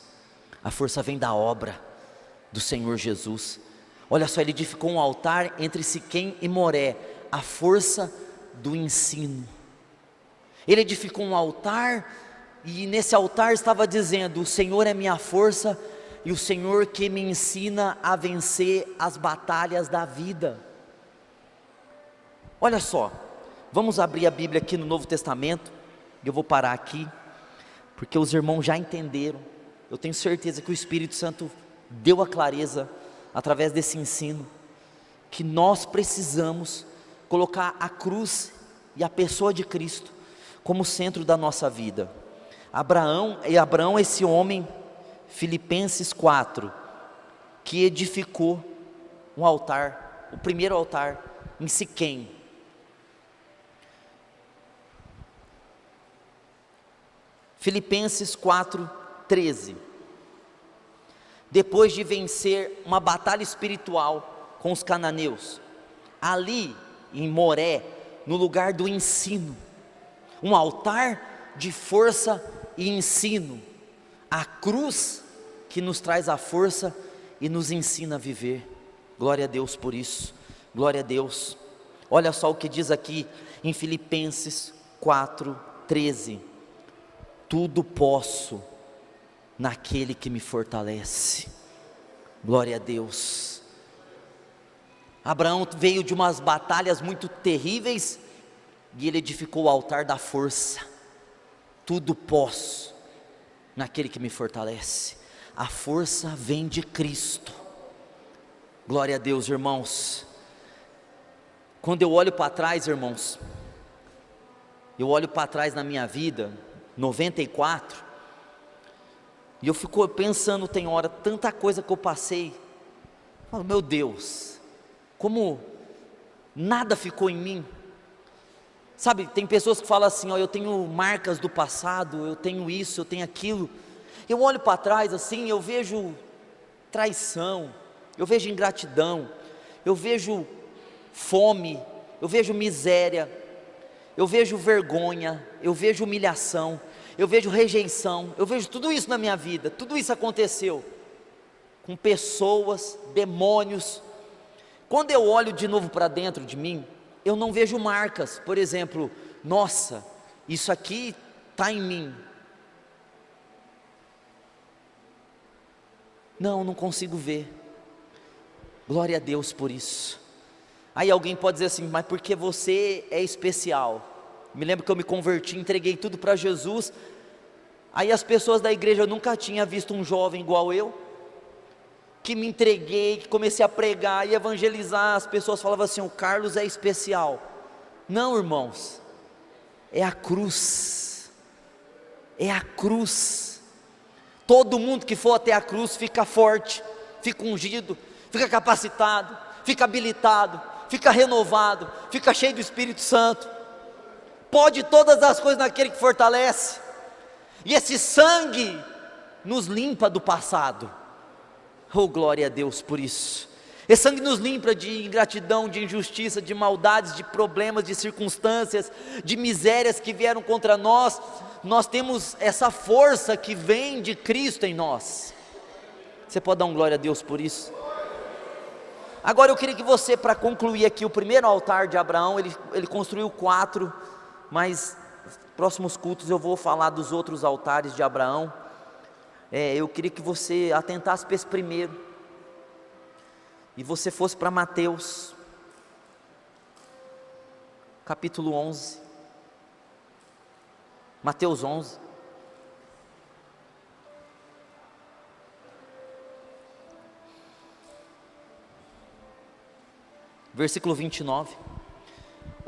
a força vem da obra do Senhor Jesus. Olha só, ele edificou um altar entre Siquém e Moré, a força do ensino. Ele edificou um altar, e nesse altar estava dizendo: o Senhor é minha força, e o Senhor que me ensina a vencer as batalhas da vida. Olha só, vamos abrir a Bíblia aqui no Novo Testamento. Eu vou parar aqui, porque os irmãos já entenderam. Eu tenho certeza que o Espírito Santo deu a clareza, através desse ensino, que nós precisamos colocar a cruz e a pessoa de Cristo como centro da nossa vida. Abraão, esse homem, Filipenses 4, que edificou um altar, o primeiro altar em Siquém. Filipenses 4:13. Depois de vencer uma batalha espiritual com os cananeus, ali em Moré, no lugar do ensino, um altar de força e ensino, a cruz que nos traz a força e nos ensina a viver. Glória a Deus por isso, glória a Deus. Olha só o que diz aqui em Filipenses 4:13: tudo posso naquele que me fortalece. Glória a Deus. Abraão veio de umas batalhas muito terríveis, e ele edificou o altar da força. Tudo posso naquele que me fortalece. A força vem de Cristo. Glória a Deus, irmãos. Quando eu olho para trás, irmãos, eu olho para trás na minha vida, 94, e eu fico pensando, tem hora, tanta coisa que eu passei. Eu falo, meu Deus, como nada ficou em mim. Sabe, tem pessoas que falam assim, ó, eu tenho marcas do passado, eu tenho isso, eu tenho aquilo. Eu olho para trás assim, eu vejo traição, eu vejo ingratidão, eu vejo fome, eu vejo miséria, eu vejo vergonha, eu vejo humilhação, eu vejo rejeição, eu vejo tudo isso na minha vida. Tudo isso aconteceu com pessoas, demônios. Quando eu olho de novo para dentro de mim, eu não vejo marcas. Por exemplo, nossa, isso aqui está em mim. Não consigo ver. Glória a Deus por isso. Aí alguém pode dizer assim, mas porque você é especial. Me lembro que eu me converti, entreguei tudo para Jesus. Aí as pessoas da igreja, eu nunca tinha visto um jovem igual eu, que me entreguei, que comecei a pregar e evangelizar. As pessoas falavam assim, o Carlos é especial. Não, irmãos, é a cruz. É a cruz. Todo mundo que for até a cruz fica forte, fica ungido, fica capacitado, fica habilitado, fica renovado, fica cheio do Espírito Santo. Pode todas as coisas naquele que fortalece. E esse sangue nos limpa do passado. Oh, glória a Deus por isso. Esse sangue nos limpa de ingratidão, de injustiça, de maldades, de problemas, de circunstâncias, de misérias que vieram contra nós. Nós temos essa força que vem de Cristo em nós. Você pode dar um glória a Deus por isso? Agora eu queria que você, para concluir aqui o primeiro altar de Abraão, ele construiu 4, mas nos próximos cultos eu vou falar dos outros altares de Abraão. Eu queria que você atentasse para esse primeiro, e você fosse para Mateus, capítulo 11, Mateus 11, versículo 29,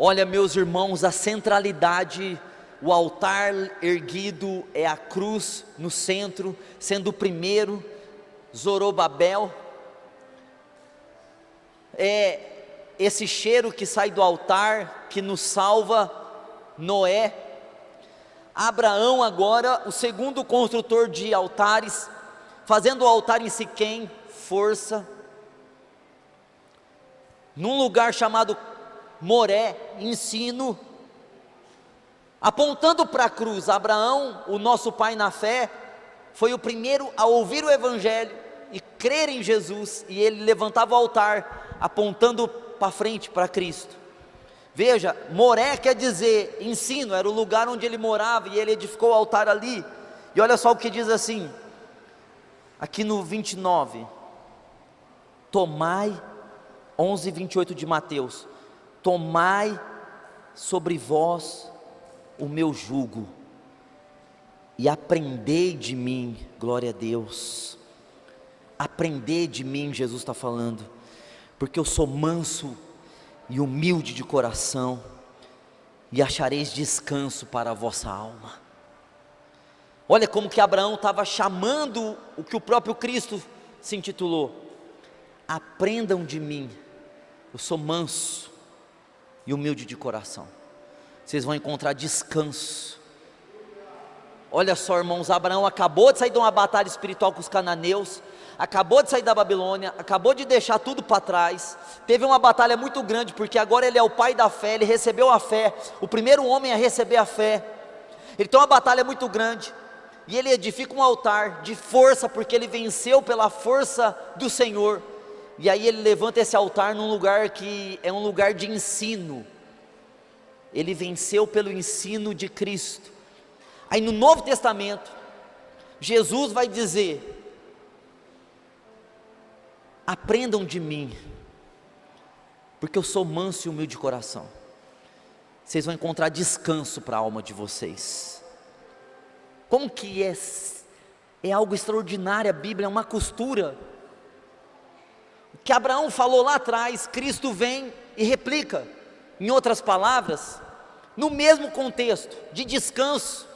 Olha, meus irmãos, a centralidade, o altar erguido é a cruz no centro, sendo o primeiro, Zorobabel, é esse cheiro que sai do altar, que nos salva, Noé, Abraão agora, o segundo construtor de altares, fazendo o altar em Siquém, força, num lugar chamado Moré, ensino, apontando para a cruz. Abraão, o nosso pai na fé, foi o primeiro a ouvir o evangelho e crer em Jesus, e ele levantava o altar, apontando para frente, para Cristo. Veja, Moré quer dizer ensino, era o lugar onde ele morava, e ele edificou o altar ali. E olha só o que diz assim, aqui no 29, tomai, 11:28 de Mateus, tomai sobre vós o meu jugo, e aprendei de mim, glória a Deus, aprendei de mim, Jesus está falando, porque eu sou manso e humilde de coração, e achareis descanso para a vossa alma. Olha como que Abraão estava chamando o que o próprio Cristo se intitulou, aprendam de mim, eu sou manso e humilde de coração, vocês vão encontrar descanso. Olha só, irmãos, Abraão acabou de sair de uma batalha espiritual com os cananeus, acabou de sair da Babilônia, acabou de deixar tudo para trás, teve uma batalha muito grande, porque agora ele é o pai da fé, ele recebeu a fé, o primeiro homem a receber a fé, ele tem uma batalha muito grande, e ele edifica um altar de força, porque ele venceu pela força do Senhor, e aí ele levanta esse altar num lugar que é um lugar de ensino, ele venceu pelo ensino de Cristo. Aí no Novo Testamento, Jesus vai dizer, aprendam de mim, porque eu sou manso e humilde de coração, vocês vão encontrar descanso para a alma de vocês. Como que é algo extraordinário, a Bíblia é uma costura, o que Abraão falou lá atrás, Cristo vem e replica, em outras palavras, no mesmo contexto, de descanso,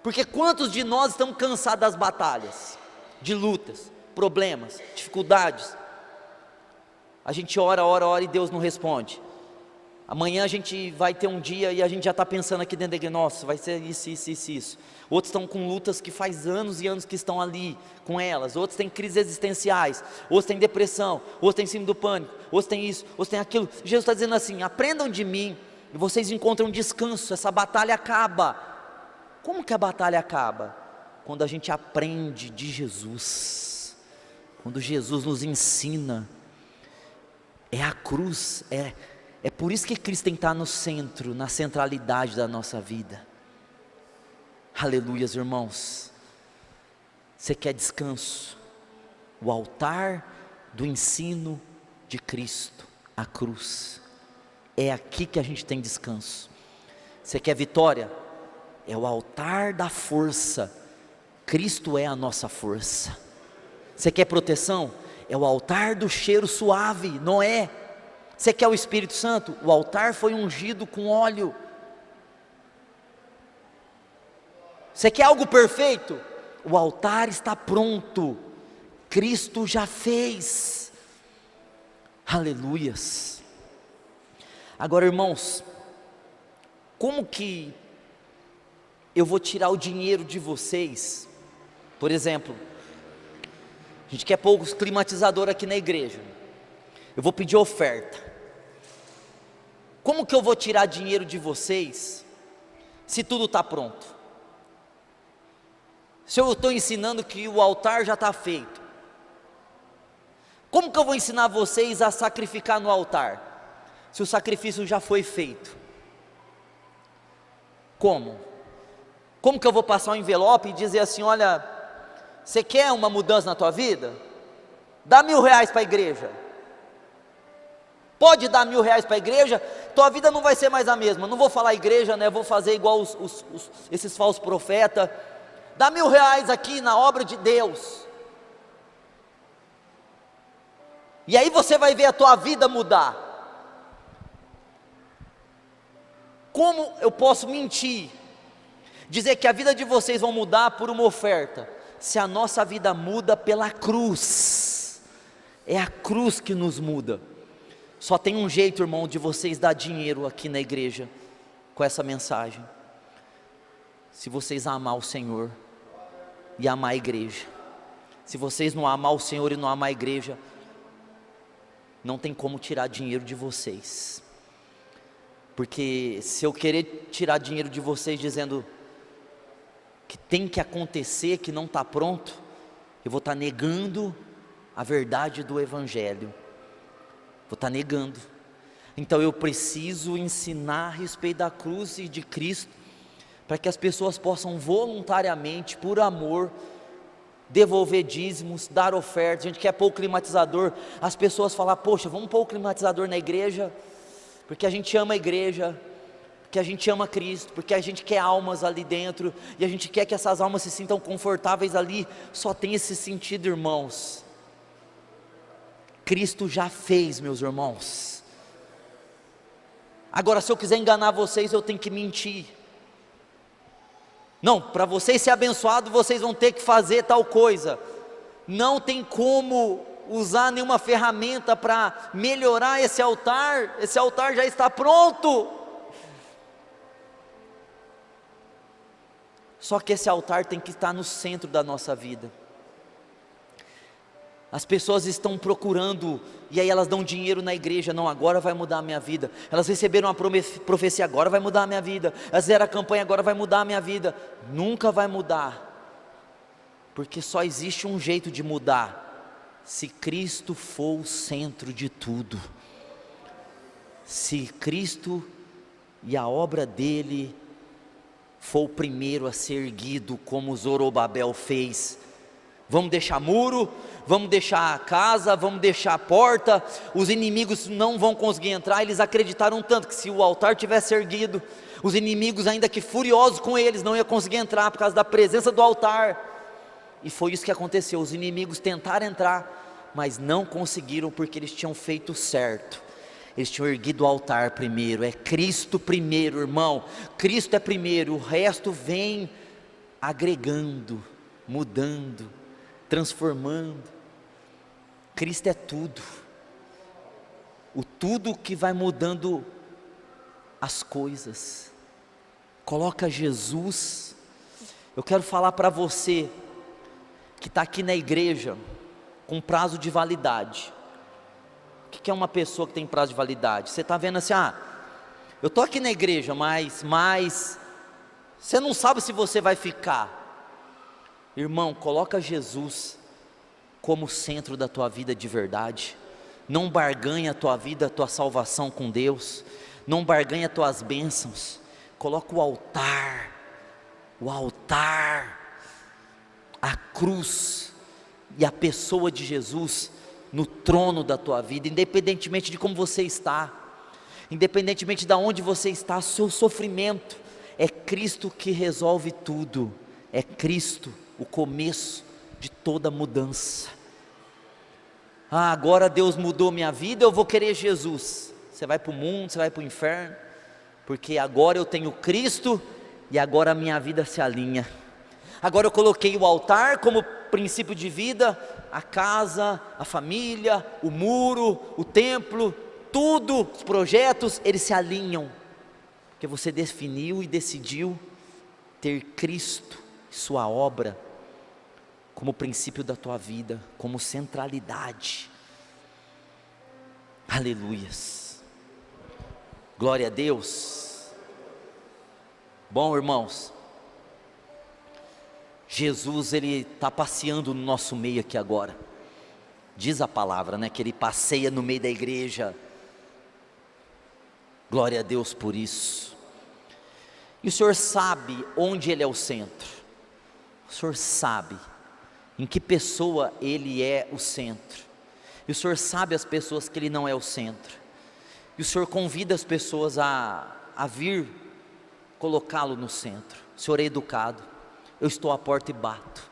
porque quantos de nós estamos cansados das batalhas, de lutas, problemas, dificuldades, a gente ora e Deus não responde, amanhã a gente vai ter um dia e a gente já está pensando aqui dentro da igreja, nossa, vai ser isso, outros estão com lutas que faz anos e anos que estão ali com elas, outros têm crises existenciais, outros têm depressão, outros têm síndrome do pânico, outros têm isso, outros têm aquilo. Jesus está dizendo assim, aprendam de mim, e vocês encontram descanso, essa batalha acaba. Como que a batalha acaba? Quando a gente aprende de Jesus, quando Jesus nos ensina, é a cruz, é por isso que Cristo tem que estar no centro, na centralidade da nossa vida. Aleluias, irmãos. Você quer descanso? O altar do ensino de Cristo, a cruz, é aqui que a gente tem descanso. Você quer vitória? É o altar da força, Cristo é a nossa força. Você quer proteção? É o altar do cheiro suave, Noé. Você quer o Espírito Santo? O altar foi ungido com óleo. Você quer algo perfeito? O altar está pronto, Cristo já fez. Aleluias. Agora, irmãos, como que eu vou tirar o dinheiro de vocês? Por exemplo, a gente quer pôr os climatizadores aqui na igreja, eu vou pedir oferta. Como que eu vou tirar dinheiro de vocês, se tudo está pronto? Se eu estou ensinando que o altar já está feito, como que eu vou ensinar vocês a sacrificar no altar, se o sacrifício já foi feito? Como? Como que eu vou passar um envelope e dizer assim, olha, você quer uma mudança na tua vida? Dá R$1.000 para a igreja. Pode dar R$1.000 para a igreja, tua vida não vai ser mais a mesma. Não vou falar igreja, né? Vou fazer igual esses falsos profetas. Dá R$1.000 aqui na obra de Deus. E aí você vai ver a tua vida mudar. Como eu posso mentir, dizer que a vida de vocês vão mudar por uma oferta, se a nossa vida muda pela cruz? É a cruz que nos muda. Só tem um jeito, irmão, de vocês dar dinheiro aqui na igreja com essa mensagem: se vocês amar o Senhor e amar a igreja. Se vocês não amar o Senhor e não amar a igreja, não tem como tirar dinheiro de vocês. Porque se eu querer tirar dinheiro de vocês dizendo que tem que acontecer, que não está pronto, eu vou estar negando a verdade do Evangelho. Vou estar negando. Então eu preciso ensinar a respeito da cruz e de Cristo, para que as pessoas possam voluntariamente, por amor, devolver dízimos, dar ofertas. A gente quer pôr o climatizador, as pessoas falam: poxa, vamos pôr o climatizador na igreja, porque a gente ama a igreja, porque a gente ama Cristo, porque a gente quer almas ali dentro, e a gente quer que essas almas se sintam confortáveis ali. Só tem esse sentido, irmãos. Cristo já fez, meus irmãos. Agora, se eu quiser enganar vocês, eu tenho que mentir. Não, para vocês ser abençoados, vocês vão ter que fazer tal coisa. Não tem como usar nenhuma ferramenta para melhorar esse altar já está pronto. Só que esse altar tem que estar no centro da nossa vida. As pessoas estão procurando, e aí elas dão dinheiro na igreja: não, agora vai mudar a minha vida. Elas receberam uma profecia: agora vai mudar a minha vida. Elas fizeram a campanha: agora vai mudar a minha vida. Nunca vai mudar, porque só existe um jeito de mudar: se Cristo for o centro de tudo. Se Cristo e a obra dele for o primeiro a ser erguido, como Zorobabel fez. Vamos deixar muro, vamos deixar a casa, vamos deixar a porta, os inimigos não vão conseguir entrar. Eles acreditaram tanto que se o altar tivesse erguido, os inimigos, ainda que furiosos com eles, não iam conseguir entrar por causa da presença do altar. E foi isso que aconteceu: os inimigos tentaram entrar, mas não conseguiram, porque eles tinham feito certo. Eles tinham erguido o altar primeiro. É Cristo primeiro, irmão. Cristo é primeiro, o resto vem agregando, mudando, transformando. Cristo é tudo. O tudo que vai mudando as coisas. Coloca Jesus. Eu quero falar para você que está aqui na igreja com prazo de validade. O que é uma pessoa que tem prazo de validade? Você está vendo assim: eu estou aqui na igreja, mas você não sabe se você vai ficar. Irmão, coloca Jesus como centro da tua vida de verdade. Não barganha a tua vida, a tua salvação com Deus. Não barganha as tuas bênçãos. Coloca o altar, a cruz e a pessoa de Jesus no trono da tua vida, independentemente de como você está, independentemente de onde você está, seu sofrimento. É Cristo que resolve tudo. É Cristo o começo de toda mudança. Agora Deus mudou minha vida, eu vou querer Jesus. Você vai para o mundo, você vai para o inferno, porque agora eu tenho Cristo e agora a minha vida se alinha. Agora eu coloquei o altar como princípio de vida, a casa, a família, o muro, o templo, tudo, os projetos, eles se alinham, porque você definiu e decidiu ter Cristo, sua obra, como princípio da tua vida, como centralidade. Aleluias, glória a Deus. Bom, irmãos, Jesus, ele está passeando no nosso meio aqui agora. Diz a palavra, que ele passeia no meio da igreja. Glória a Deus por isso. E o Senhor sabe onde ele é o centro. O Senhor sabe em que pessoa ele é o centro. E o Senhor sabe as pessoas que ele não é o centro. E o Senhor convida as pessoas a vir colocá-lo no centro. O Senhor é educado. Eu estou à porta e bato.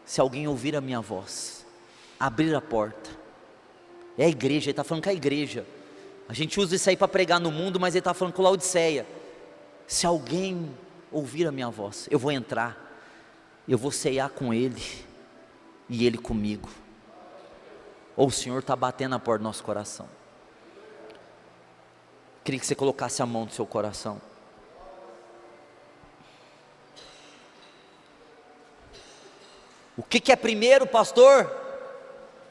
Se alguém ouvir a minha voz, abrir a porta. É a igreja, ele está falando com a igreja. A gente usa isso aí para pregar no mundo, mas ele está falando com Laodiceia: se alguém ouvir a minha voz, eu vou entrar, eu vou ceiar com ele e ele comigo. Ou o Senhor está batendo na porta do nosso coração. Queria que você colocasse a mão no seu coração. O que é primeiro, pastor?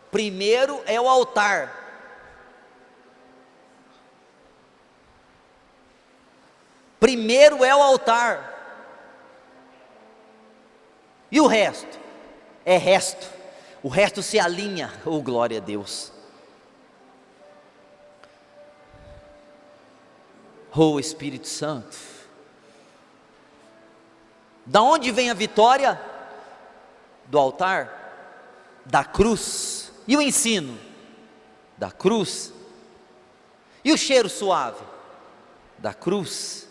Primeiro é o altar. Primeiro é o altar. E o resto? É resto. O resto se alinha. Oh, glória a Deus. Oh, Espírito Santo. Da onde vem a vitória? Do altar, da cruz. E o ensino? Da cruz. E o cheiro suave? Da cruz.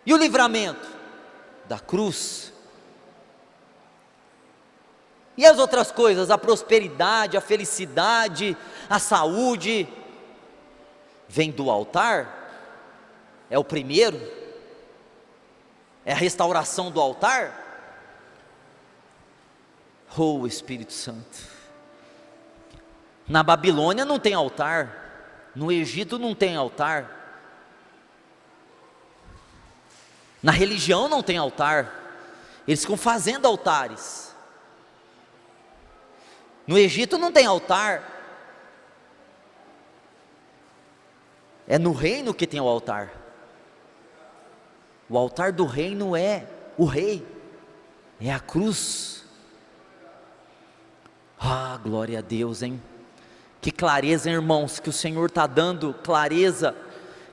E o livramento? Da cruz. E as outras coisas, a prosperidade, a felicidade, a saúde, vem do altar? É o primeiro? É a restauração do altar? Oh, Espírito Santo. Na Babilônia não tem altar, no Egito não tem altar, na religião não tem altar, eles ficam fazendo altares. No Egito não tem altar, é no reino que tem o altar. O altar do reino é o rei, é a cruz. Ah, glória a Deus, hein? Que clareza, irmãos, que o Senhor está dando, clareza,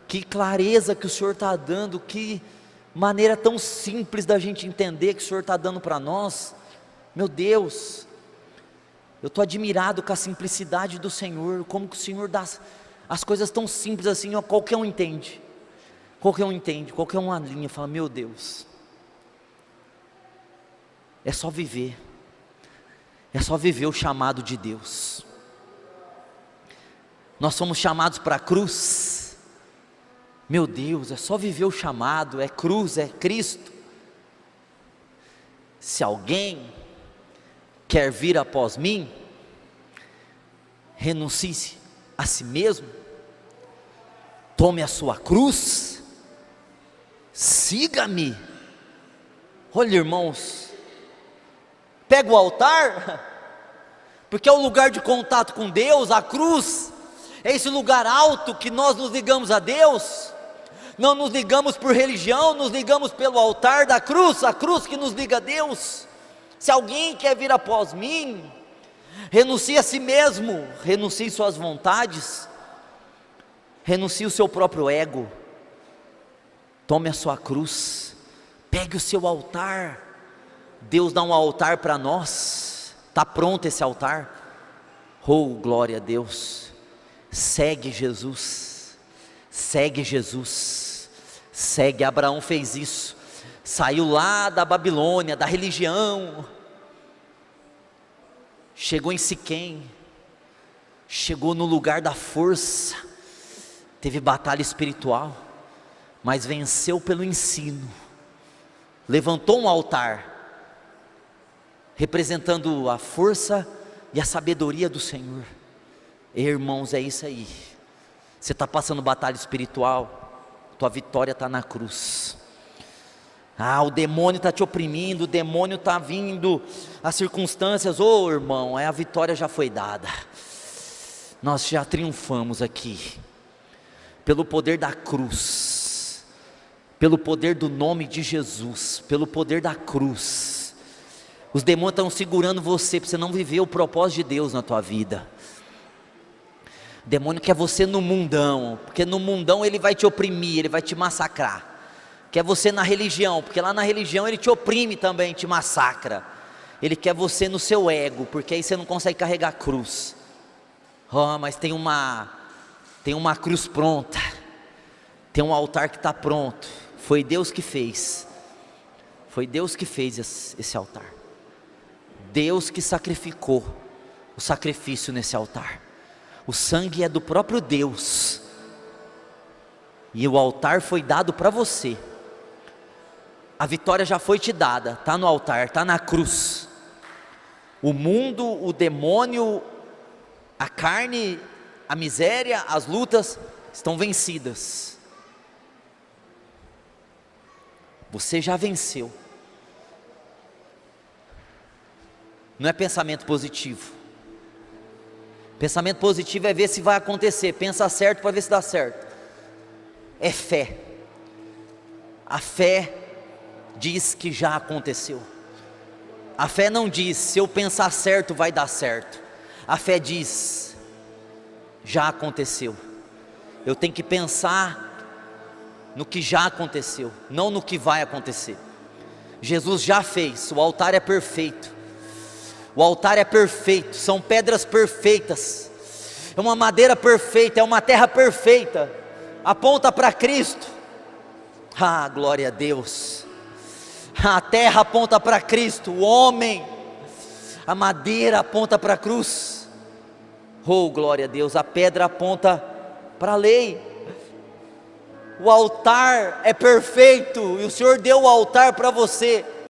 que clareza que o Senhor está dando, que maneira tão simples da gente entender que o Senhor está dando para nós. Meu Deus, eu estou admirado com a simplicidade do Senhor, como que o Senhor dá as coisas tão simples assim, ó, qualquer um entende, qualquer uma linha, fala, meu Deus, é só viver o chamado de Deus. Nós somos chamados para a cruz, meu Deus, é só viver o chamado, é cruz, é Cristo. Se alguém quer vir após mim, renuncie a si mesmo, tome a sua cruz, siga-me. Olha, irmãos, pega o altar, porque é o lugar de contato com Deus. A cruz é esse lugar alto que nós nos ligamos a Deus. Não nos ligamos por religião, nos ligamos pelo altar da cruz, a cruz que nos liga a Deus. Se alguém quer vir após mim, renuncie a si mesmo, renuncie suas vontades, renuncie o seu próprio ego, tome a sua cruz, pegue o seu altar. Deus dá um altar para nós, está pronto esse altar. Oh, glória a Deus. Segue Jesus, segue Jesus, segue. Abraão fez isso, saiu lá da Babilônia, da religião, chegou em Siquém, chegou no lugar da força, teve batalha espiritual, mas venceu pelo ensino, levantou um altar, representando a força e a sabedoria do Senhor. Irmãos, é isso aí. Você está passando batalha espiritual, tua vitória está na cruz. Ah, o demônio está te oprimindo, o demônio está vindo, as circunstâncias, oh irmão, a vitória já foi dada. Nós já triunfamos aqui, pelo poder da cruz, pelo poder do nome de Jesus, pelo poder da cruz. Os demônios estão segurando você, para você não viver o propósito de Deus na tua vida. O demônio quer você no mundão, porque no mundão ele vai te oprimir, ele vai te massacrar. Quer você na religião, porque lá na religião ele te oprime também, te massacra. Ele quer você no seu ego, porque aí você não consegue carregar a cruz. Oh, mas tem uma cruz pronta, tem um altar que está pronto. Foi Deus que fez, foi Deus que fez esse altar. Deus que sacrificou o sacrifício nesse altar. O sangue é do próprio Deus, e o altar foi dado para você. A vitória já foi te dada, está no altar, está na cruz. O mundo, o demônio, a carne, a miséria, as lutas estão vencidas. Você já venceu. Não é pensamento positivo. Pensamento positivo é ver se vai acontecer. Pensa certo para ver se dá certo. É fé. A fé diz que já aconteceu. A fé não diz, se eu pensar certo vai dar certo. A fé diz, já aconteceu. Eu tenho que pensar no que já aconteceu, não no que vai acontecer. Jesus já fez, o altar é perfeito. O altar é perfeito, são pedras perfeitas, é uma madeira perfeita, é uma terra perfeita, aponta para Cristo. Ah, glória a Deus. A terra aponta para Cristo, o homem, a madeira aponta para a cruz. Oh, glória a Deus, a pedra aponta para a lei. O altar é perfeito, e o Senhor deu o altar para você.